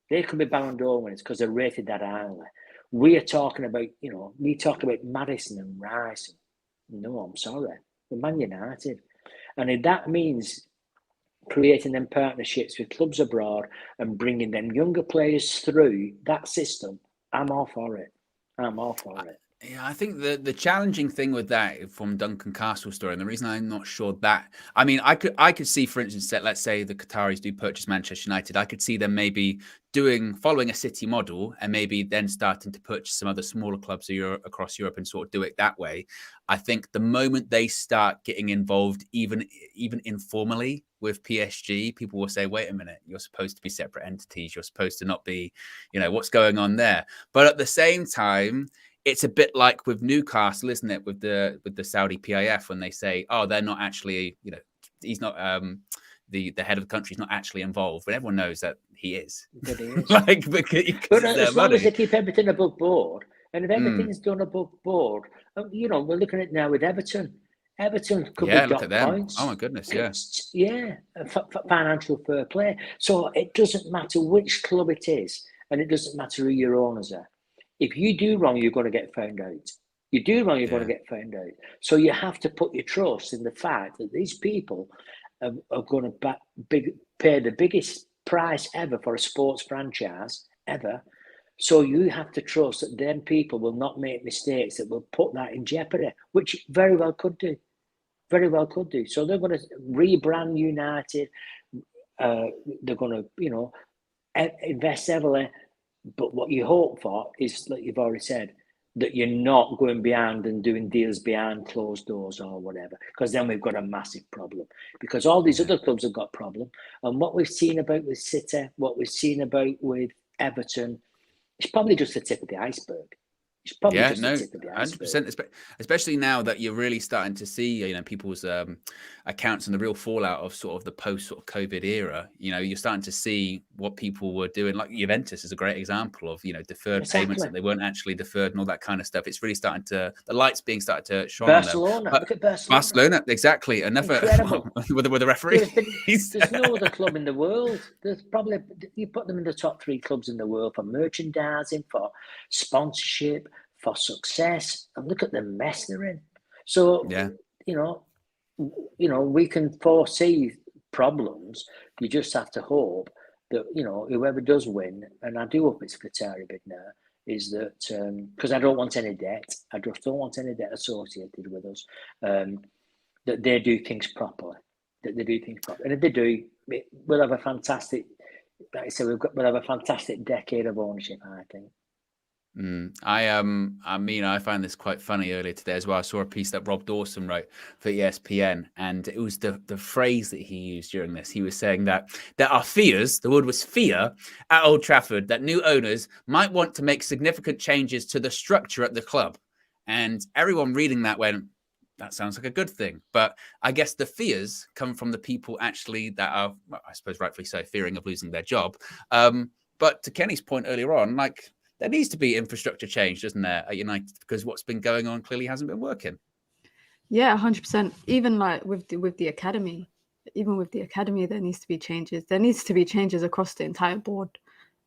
They could be Ballon d'Or winners because they're rated that highly. We are talking about, we talk about Maddison and Rice. No, I'm sorry. We're Man United. And if that means creating them partnerships with clubs abroad and bringing them younger players through that system, I'm all for it. Yeah, I think the challenging thing with that from Duncan Castle's story, and the reason I'm not sure that, I mean, I could see, for instance, that let's say the Qataris do purchase Manchester United, I could see them maybe following a City model and maybe then starting to purchase some other smaller clubs across Europe and sort of do it that way. I think the moment they start getting involved, even informally with PSG, people will say, wait a minute, you're supposed to be separate entities. You're supposed to not be, what's going on there. But at the same time, it's a bit like with Newcastle, isn't it? With the Saudi PIF, when they say, "Oh, they're not actually," he's not the head of the country is not actually involved, but everyone knows that he is. But he is. But as long as they keep everything above board, and if everything's done above board, we're looking at it now with Everton. Everton could be look dot at them. points. Oh my goodness, financial fair play. So it doesn't matter which club it is, and it doesn't matter who your owners are. If you do wrong, you're going to get found out. You do wrong, you're going to get found out. So you have to put your trust in the fact that these people are going to pay the biggest price ever for a sports franchise, ever. So you have to trust that them people will not make mistakes that will put that in jeopardy, which very well could do. Very well could do. So they're going to rebrand United. They're going to, invest heavily. But what you hope for is, like you've already said, that you're not going behind and doing deals behind closed doors or whatever, because then we've got a massive problem. Because all these other clubs have got a problem. And what we've seen about with City, what we've seen about with Everton, it's probably just the tip of the iceberg. It's probably Yeah, just no, the tip of the iceberg. 100%. Especially now that you're really starting to see, people's accounts and the real fallout of sort of the post sort of COVID era. You're starting to see what people were doing. Like Juventus is a great example of deferred payments that they weren't actually deferred and all that kind of stuff. It's really starting to the lights being started to shine on them. Look at Barcelona. Barcelona, exactly. Another Incredible. with the referee. There's no other club in the world. There's probably, you put them in the top 3 clubs in the world for merchandising, for sponsorship, for success, and look at the mess they're in. So, yeah, we can foresee problems. You just have to hope that whoever does win, and I do hope it's Qatar bid now, is that because I don't want any debt. I just don't want any debt associated with us. That they do things properly. And if they do, we'll have a fantastic. Like I said, we'll have a fantastic decade of ownership, I think. I find this quite funny earlier today as well. I saw a piece that Rob Dawson wrote for ESPN, and it was the phrase that he used during this. He was saying that there are fears, the word was fear, at Old Trafford, that new owners might want to make significant changes to the structure at the club. And everyone reading that went, that sounds like a good thing. But I guess the fears come from the people actually that are, well, I suppose rightfully so, fearing of losing their job. But to Kenny's point earlier on, like, there needs to be infrastructure change, doesn't there, at United? Because what's been going on clearly hasn't been working. Yeah, 100%. Even like with the academy, there needs to be changes. There needs to be changes across the entire board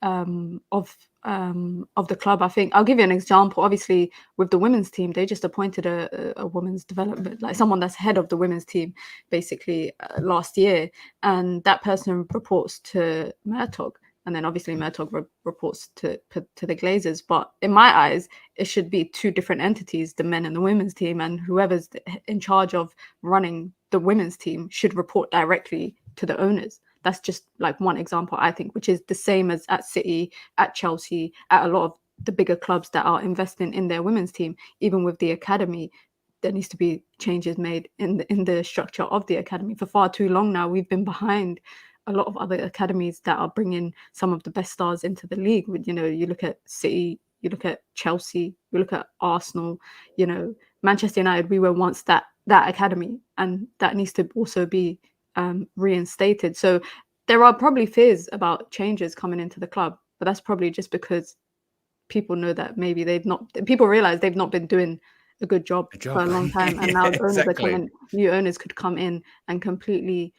of the club. I think I'll give you an example. Obviously, with the women's team, they just appointed a women's development, like someone that's head of the women's team, basically last year, and that person reports to Murtog. And then obviously Murtog reports to the Glazers. But in my eyes, it should be 2 different entities, the men and the women's team. And whoever's in charge of running the women's team should report directly to the owners. That's just like one example, I think, which is the same as at City, at Chelsea, at a lot of the bigger clubs that are investing in their women's team. Even with the academy, there needs to be changes made in the structure of the academy. For far too long now, we've been behind a lot of other academies that are bringing some of the best stars into the league. You look at City, you look at Chelsea, you look at Arsenal, Manchester United, we were once that academy, and that needs to also be reinstated. So there are probably fears about changes coming into the club, but that's probably just because people know that maybe people realize they've not been doing a good job for a long time. And now the owners are coming, new owners could come in and completely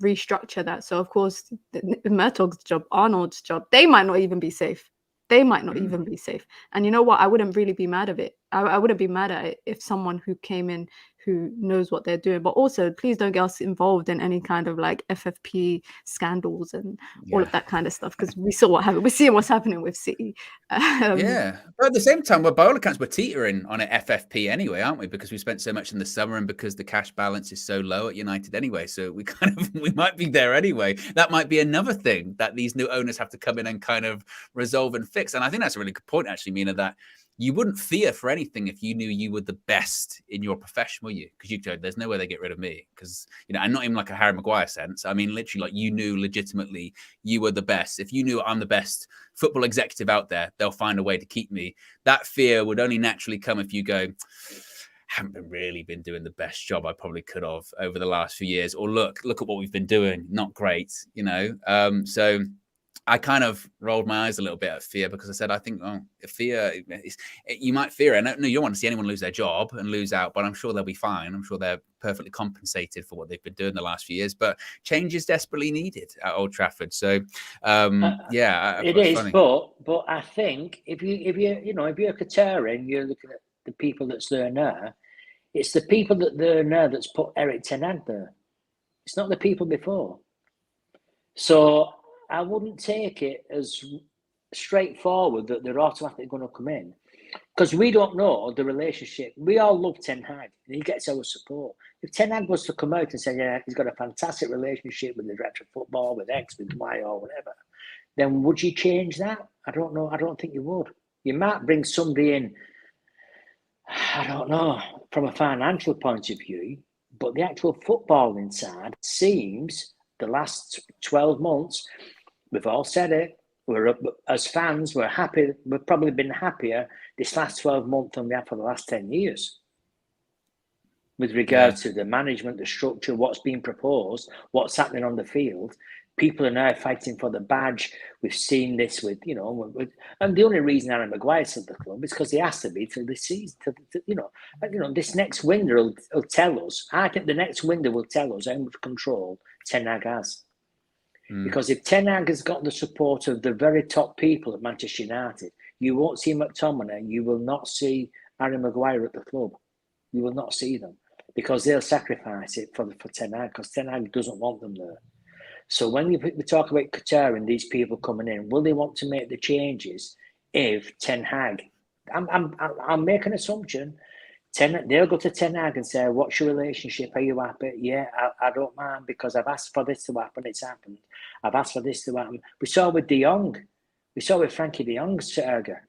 restructure that. So of course, Murtog's job, Arnold's job, they might not even be safe. And you know what? I wouldn't really be mad at it. I wouldn't be mad at it if someone who came in who knows what they're doing. But also, please don't get us involved in any kind of like FFP scandals and all of that kind of stuff, because we saw what happened. We're seeing what's happening with City. But at the same time, by all accounts, we're teetering on an FFP anyway, aren't we? Because we spent so much in the summer and because the cash balance is so low at United anyway. So we might be there anyway. That might be another thing that these new owners have to come in and kind of resolve and fix. And I think that's a really good point, actually, Mina, that you wouldn't fear for anything if you knew you were the best in your profession, will you? Because there's no way they get rid of me. Because, and not even like a Harry Maguire sense. I mean, literally, like, you knew legitimately you were the best. If you knew I'm the best football executive out there, they'll find a way to keep me. That fear would only naturally come if you go, haven't really been doing the best job I probably could have over the last few years. Or look at what we've been doing. Not great, So I kind of rolled my eyes a little bit at fear, because I said, I think, fear, you might fear it. No, you don't want to see anyone lose their job and lose out, but I'm sure they'll be fine. I'm sure they're perfectly compensated for what they've been doing the last few years, but change is desperately needed at Old Trafford. So, it is, funny. But I think if you're Qatari and you're looking at the people that's there now, it's the people that there now that's put Eric Ten Hag there. It's not the people before. So I wouldn't take it as straightforward that they're automatically going to come in, because we don't know the relationship. We all love Ten Hag and he gets our support. If Ten Hag was to come out and say, yeah, he's got a fantastic relationship with the director of football, with X, with Y, or whatever, then would you change that? I don't know. I don't think you would. You might bring somebody in, I don't know, from a financial point of view, but the actual football inside seems the last 12 months, we've all said it, as fans, we're happy. We've probably been happier this last 12 months than we have for the last 10 years. With regard to the management, the structure, what's being proposed, what's happening on the field. People are now fighting for the badge. We've seen this with, and the only reason Harry Maguire's at the club is because he has to be till this season. This next window will tell us. I think the next window will tell us how much control Ten Hag has. Because if Ten Hag has got the support of the very top people at Manchester United, you won't see McTominay, you will not see Harry Maguire at the club. You will not see them because they'll sacrifice it for Ten Hag because Ten Hag doesn't want them there. So when we talk about Qatar and these people coming in, will they want to make the changes if Ten Hag? I'll make an assumption. They'll go to Ten Hag and say, "What's your relationship? Are you happy?" Yeah, I don't mind because I've asked for this to happen. It's happened. I've asked for this to happen. We saw with De Jong. We saw with Frankie De Jong, Serga.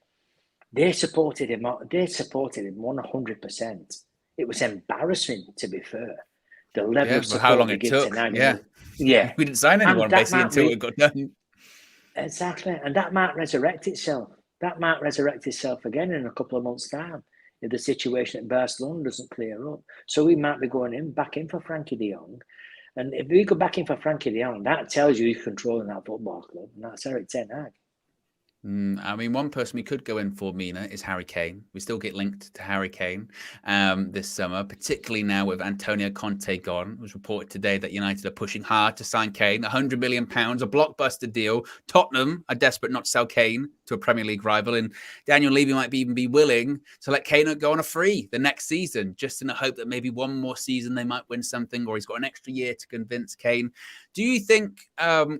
They supported him 100%. It was embarrassing, to be fair. The level of support how long it took. Yeah. We didn't sign anyone basically until it got done. Exactly. And that might resurrect itself. That might resurrect itself again in a couple of months' time if the situation at Barcelona doesn't clear up. So we might be going back in for Frankie De Jong. And if we go back in for Frankie De Jong, that tells you he's controlling that football club. And that's Eric Ten Hag. I mean, one person we could go in for, Mina, is Harry Kane. We still get linked to Harry Kane this summer, particularly now with Antonio Conte gone. It was reported today that United are pushing hard to sign Kane, £100 million, a blockbuster deal. Tottenham are desperate not to sell Kane to a Premier League rival, and Daniel Levy might even be willing to let Kane go on a free the next season, just in the hope that maybe one more season they might win something, or he's got an extra year to convince Kane. Do you think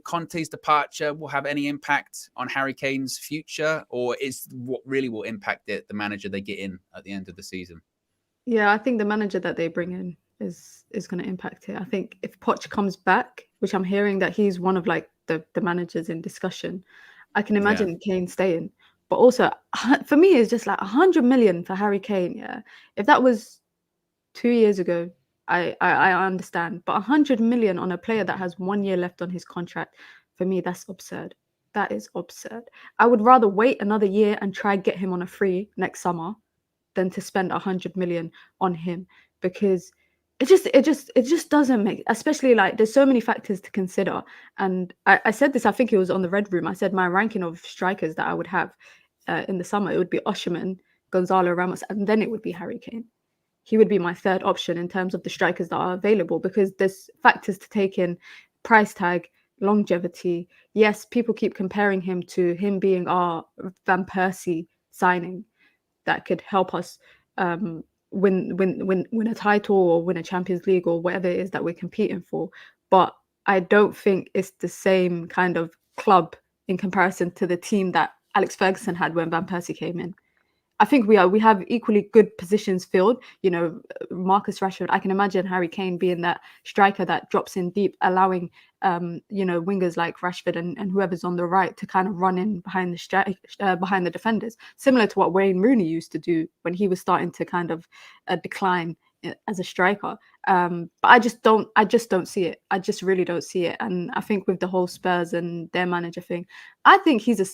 Conte's departure will have any impact on Harry Kane's future, or is what really will impact it the manager they get in at the end of the season? Yeah, I think the manager that they bring in is going to impact it. I think if Poch comes back, which I'm hearing that he's one of like the managers in discussion, I can imagine Kane staying. But also, for me, it's just like 100 million for Harry Kane. Yeah, if that was 2 years ago, I understand. But 100 million on a player that has 1 year left on his contract, for me, that's absurd. That is absurd. I would rather wait another year and try get him on a free next summer than to spend 100 million on him, because it just doesn't make, especially like there's so many factors to consider. And I said this, I think it was on the Red Room. I said my ranking of strikers that I would have in the summer, it would be Osimhen, Gonzalo Ramos, and then it would be Harry Kane. He would be my third option in terms of the strikers that are available, because there's factors to take in: price tag, longevity. Yes, people keep comparing him to him being our Van Persie signing that could help us win a title or win a Champions League or whatever it is that we're competing for. But I don't think it's the same kind of club in comparison to the team that Alex Ferguson had when Van Persie came in. I think we have equally good positions filled. You know, Marcus Rashford. I can imagine Harry Kane being that striker that drops in deep, allowing wingers like Rashford and whoever's on the right to kind of run in behind the defenders, similar to what Wayne Rooney used to do when he was starting to kind of decline as a striker. But I just don't see it. I just really don't see it. And I think with the whole Spurs and their manager thing, I think he's a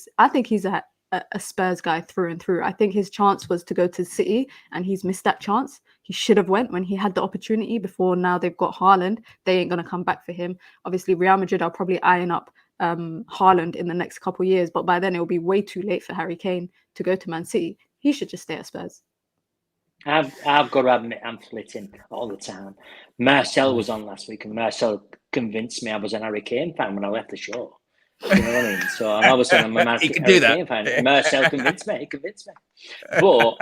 Spurs guy through and through. I think his chance was to go to City and he's missed that chance. He should have went when he had the opportunity. Before now they've got Haaland. They ain't going to come back for him. Obviously Real Madrid are probably eyeing up Haaland in the next couple of years, but by then it will be way too late for Harry Kane to go to Man City. He should just stay at Spurs. I've got to admit, I'm flitting all the time. Marcel was on last week and Marcel convinced me I was an Harry Kane fan when I left the show. You know what I mean? So all of a sudden I'm a Harry Kane fan. Marcel convinced me. But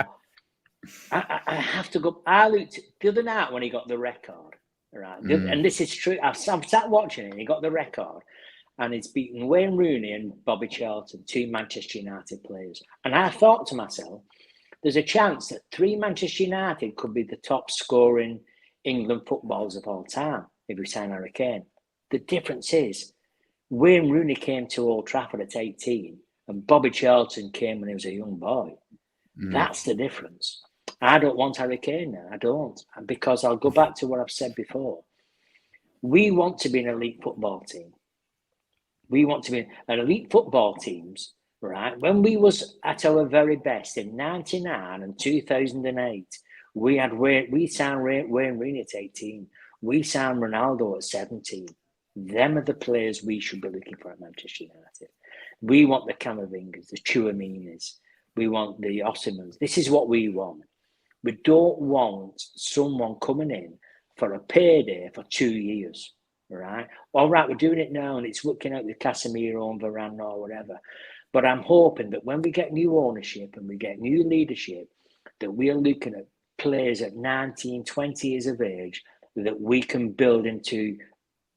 I have to go. I looked the other night when he got the record, right? And this is true. I'm sat watching it and he got the record. And it's beaten Wayne Rooney and Bobby Charlton, 2 Manchester United players. And I thought to myself, there's a chance that 3 Manchester United could be the top scoring England footballers of all time if we sign Harry Kane. The difference is Wayne Rooney came to Old Trafford at 18 and Bobby Charlton came when he was a young boy. That's the difference. I don't want Harry Kane now. I don't. Because I'll go back to what I've said before. We want to be an elite football team. We want to be an elite football teams, right? When we was at our very best in 99 and 2008, we signed Wayne Rooney at 18. We signed Ronaldo at 17. Them are the players we should be looking for at Manchester United. We want the Camavingas, the Chouaminis. We want the Osimhens. This is what we want. We don't want someone coming in for a payday for 2 years. Right. All right, we're doing it now and it's working out with Casemiro and Varane or whatever. But I'm hoping that when we get new ownership and we get new leadership, that we're looking at players at 19, 20 years of age that we can build into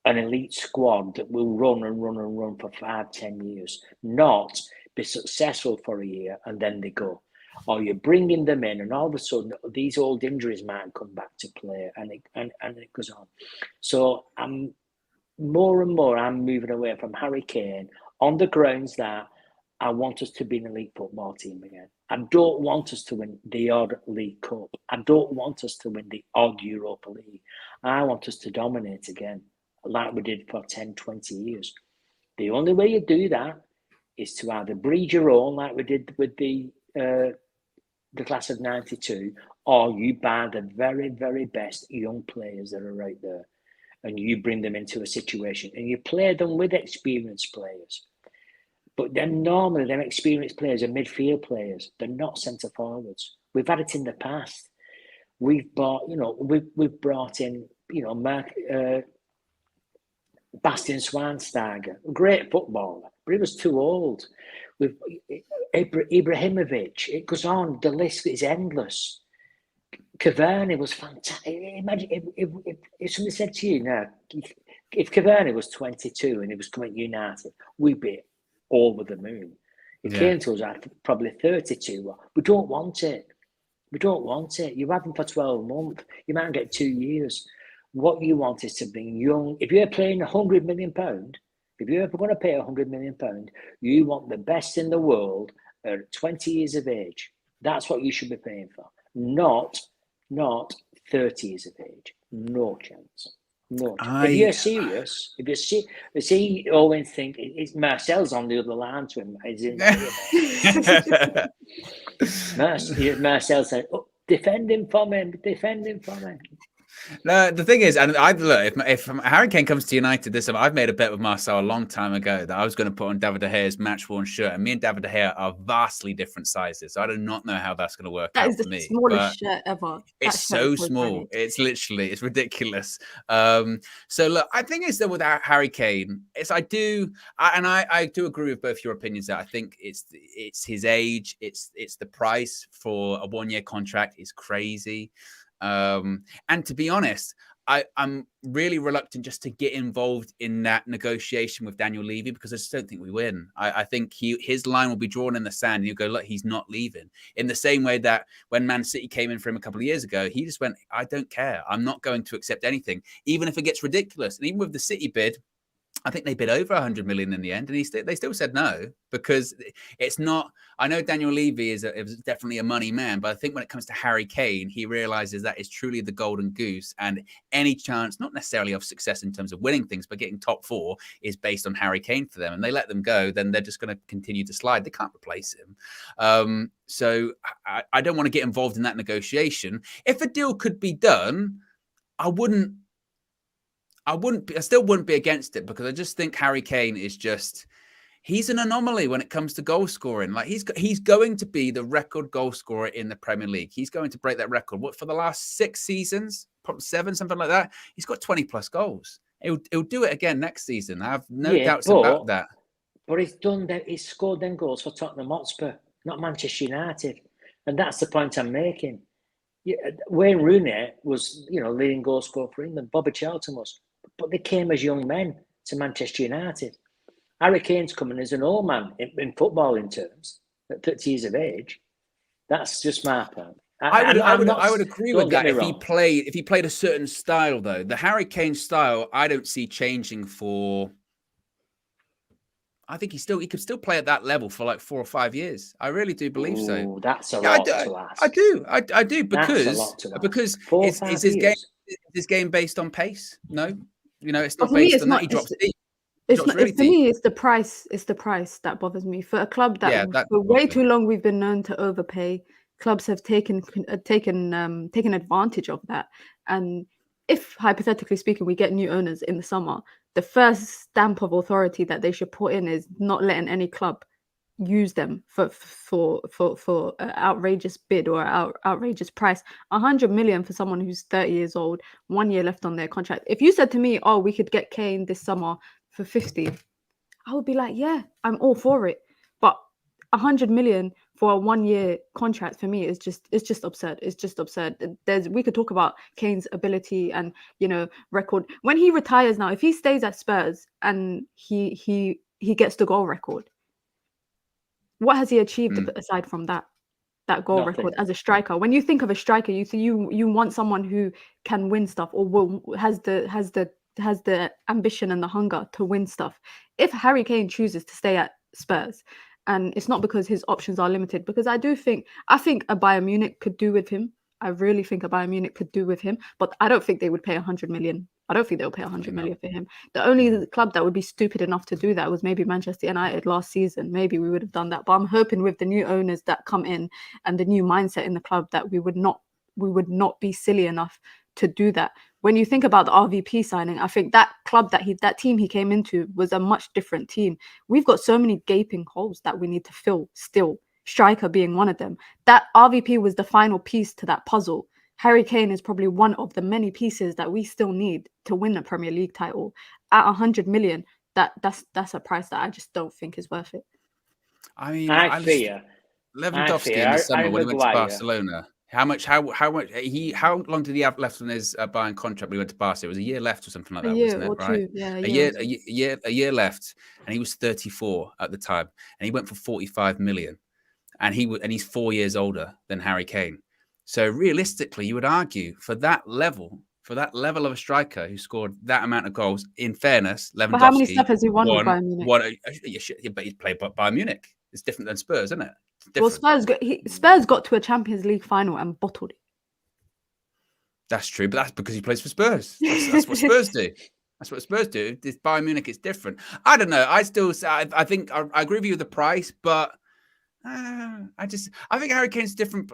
an elite squad that will run and run and run for 5, 10 years, not be successful for a year and then they go. Or you're bringing them in and all of a sudden these old injuries might come back to play and it goes on. So I'm more and more I'm moving away from Harry Kane on the grounds that I want us to be an elite football team again. I don't want us to win the odd League Cup. I don't want us to win the odd Europa League. I want us to dominate again, like we did for 10, 20 years. The only way you do that is to either breed your own, like we did with the class of 92, or you buy the very, very best young players that are right there and you bring them into a situation and you play them with experienced players. But then normally them experienced players are midfield players. They're not centre forwards. We've had it in the past. We've brought in, Bastian Schweinsteiger, great footballer, but he was too old. With Ibrahimovic, it goes on. The list is endless. Cavani was fantastic. Imagine if somebody said to you now, if Cavani was 22 and he was coming to United, we'd be over the moon. He came to us at probably 32. We don't want it. We don't want it. You have him for 12 months. You might get 2 years. What you want is to bring young. If you're paying £100 million, if you're ever going to pay £100 million, you want the best in the world at 20 years of age. That's what you should be paying for. Not 30 years of age. No chance. No chance. If you're serious, if you see Owen think it's Marcel's on the other line to him. Marcel said, oh, defend him for me. No, the thing is, and look, if Harry Kane comes to United this summer, I've made a bet with Marcel a long time ago that I was going to put on David De Gea's match-worn shirt, and me and David De Gea are vastly different sizes, so I do not know how that's going to work out for me. That is the smallest shirt ever. It's so small. It's ridiculous. So look, I think it's that with Harry Kane, I do agree with both your opinions that I think it's his age, it's the price for a 1-year contract is crazy. And to be honest, I'm really reluctant just to get involved in that negotiation with Daniel Levy because I just don't think we win. I think his line will be drawn in the sand and you go, look, he's not leaving. In the same way that when Man City came in for him a couple of years ago, he just went, I don't care. I'm not going to accept anything, even if it gets ridiculous. And even with the City bid, I think they bid over 100 million in the end, and they still said no because it's not. I know Daniel Levy is definitely a money man, but I think when it comes to Harry Kane, he realizes that is truly the golden goose, and any chance, not necessarily of success in terms of winning things, but getting top 4 is based on Harry Kane for them. And they let them go, then they're just going to continue to slide. They can't replace him. So I don't want to get involved in that negotiation. If a deal could be done, I still wouldn't be against it because I just think Harry Kane is he's an anomaly when it comes to goal scoring. Like he's going to be the record goal scorer in the Premier League. He's going to break that record. What, for the last 6 seasons, probably 7, something like that. He's got 20 plus goals. He'll do it again next season. I have no doubts about that. But he's done that. He's scored them goals for Tottenham Hotspur, not Manchester United, and that's the point I'm making. Wayne Rooney was, leading goal scorer for England. Bobby Charlton was. But they came as young men to Manchester United. Harry Kane's coming as an old man in footballing terms, at 30 years of age. That's just my point. I would agree with that if he played a certain style, though. The Harry Kane style, I don't see changing for. I think he could still play at that level for like 4 or 5 years. I really do believe so. That's a lot to ask. I do because is his game based on pace? No, it's not based on that. He drops deep. It's It's not, really for deep. me, it's the price. It's the price that bothers me. For a club that for way too long we've been known to overpay, clubs have taken advantage of that. And if, hypothetically speaking, we get new owners in the summer, the first stamp of authority that they should put in is not letting any club use them for an outrageous bid or outrageous price. 100 million for someone who's 30 years old, 1 year left on their contract. If you said to me, oh, we could get Kane this summer for 50, I would be like, yeah, I'm all for it. But 100 million for a 1 year contract for me is just absurd. It's just absurd. We could talk about Kane's ability and, you know, record. When he retires now, if he stays at Spurs and he gets the goal record, what has he achieved aside from that goal record as a striker? When you think of a striker, you want someone who can win stuff or has the ambition and the hunger to win stuff. If Harry Kane chooses to stay at Spurs, and it's not because his options are limited, because I think a Bayern Munich could do with him. I really think a Bayern Munich could do with him, but I don't think they would pay 100 million. I don't think they'll pay 100 million for him. The only club that would be stupid enough to do that was maybe Manchester United last season. Maybe we would have done that. But I'm hoping with the new owners that come in and the new mindset in the club that we would not be silly enough to do that. When you think about the RVP signing, I think that club that team he came into was a much different team. We've got so many gaping holes that we need to fill still, striker being one of them. That RVP was the final piece to that puzzle. Harry Kane is probably one of the many pieces that we still need to win a Premier League title. At 100 million, that's a price that I just don't think is worth it. I mean, fear Lewandowski in the summer when he went to Barcelona. How long did he have left on his Bayern contract when he went to Barca? It was a year left or something like that, wasn't it? Right? A year left, and he was 34 at the time, and he went for 45 million, and he's 4 years older than Harry Kane. So realistically, you would argue for that level of a striker who scored that amount of goals. In fairness, Lewandowski. But how many stuff has he won with Bayern Munich? But he's played Bayern Munich. It's different than Spurs, isn't it? Well, Spurs got to a Champions League final and bottled it. That's true, but that's because he plays for Spurs. That's what Spurs do. That's what Spurs do. This Bayern Munich is different. I don't know. I think I agree with you with the price, but I think Harry Kane's different.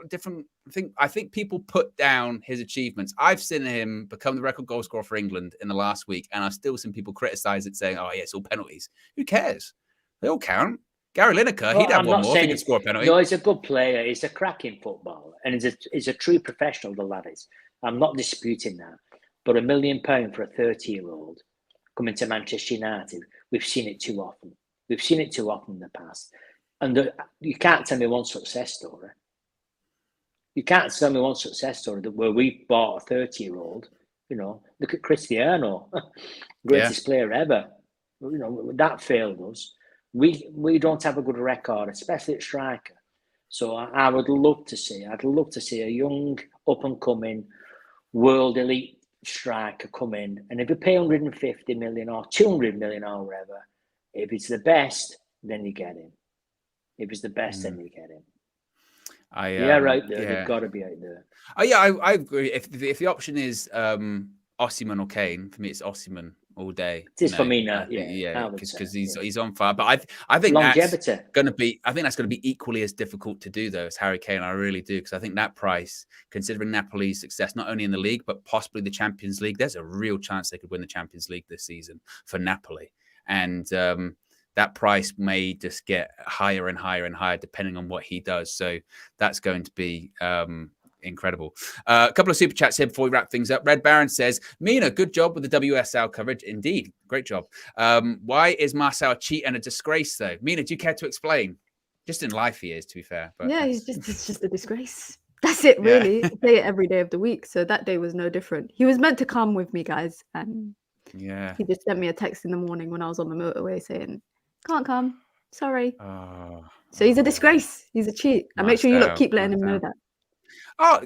I think people put down his achievements. I've seen him become the record goal scorer for England in the last week, and I've still seen people criticize it, saying, "Oh, yeah, it's all penalties." Who cares? They all count. Gary Lineker, he'd have one more if he could score a penalty. No, he's a good player. He's a cracking footballer, and he's a true professional. The lad is. I'm not disputing that. But £1 million for a 30-year-old coming to Manchester United, we've seen it too often. We've seen it too often in the past. And you can't tell me one success story. You can't tell me one success story where we bought a 30-year-old. You know, look at Cristiano, greatest player ever. You know, that failed us. We don't have a good record, especially at striker. So I would love to see. I'd love to see a young, up and coming, world elite striker come in, and if you pay 150 million or 200 million or whatever, if it's the best, then you get him. If it's the best, then you get him. Right there. They've got to be out there. Oh yeah, I agree. If the option is Osimhen or Kane, for me it's Osimhen all day. It is for me now. Because he's on fire. But I think that's going to be equally as difficult to do though as Harry Kane. I really do, because I think that price, considering Napoli's success not only in the league but possibly the Champions League, there's a real chance they could win the Champions League this season for Napoli, and that price may just get higher and higher and higher depending on what he does. So that's going to be incredible. A couple of super chats here before we wrap things up. Red Baron says, Mina, good job with the WSL coverage. Indeed, great job. Why is Marcel a cheat and a disgrace, though? Mina, do you care to explain? Just in life he is, to be fair. But yeah, it's just a disgrace. That's it, really. I say it every day of the week, so that day was no different. He was meant to come with me, guys, and he just sent me a text in the morning when I was on the motorway saying, can't come, sorry. So he's a disgrace. He's a cheat. And make sure you keep letting him know that. Oh,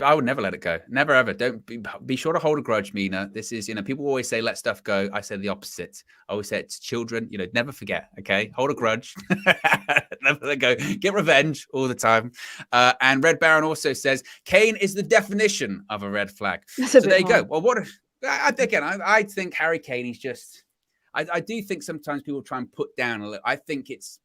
I would never let it go. Never, ever. Don't be sure to hold a grudge, Mina. This is, people always say, let stuff go. I say the opposite. I always say it to children, never forget, okay? Hold a grudge. Never let it go. Get revenge all the time. And Red Baron also says, Kane is the definition of a red flag. So there you go. Well, I think Harry Kane, I do think sometimes people try and put down a little. I think it's,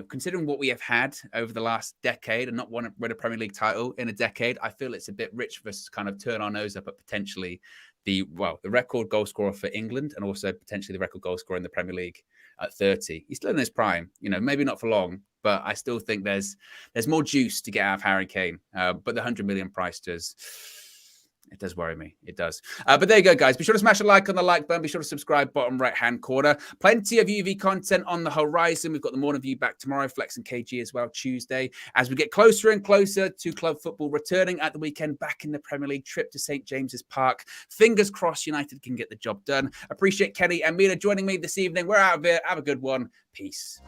considering what we have had over the last decade and not win a Premier League title in a decade, I feel it's a bit rich for us to kind of turn our nose up at potentially the record goal scorer for England and also potentially the record goal scorer in the Premier League at 30. He's still in his prime, maybe not for long, but I still think there's more juice to get out of Harry Kane. But the 100 million price it does worry me. It does. But there you go, guys. Be sure to smash a like on the like button. Be sure to subscribe, bottom right-hand corner. Plenty of UV content on the horizon. We've got the morning view back tomorrow, Flex and KG as well, Tuesday. As we get closer and closer to club football returning at the weekend, back in the Premier League, trip to St. James's Park. Fingers crossed United can get the job done. Appreciate Kenny and Mina joining me this evening. We're out of here. Have a good one. Peace.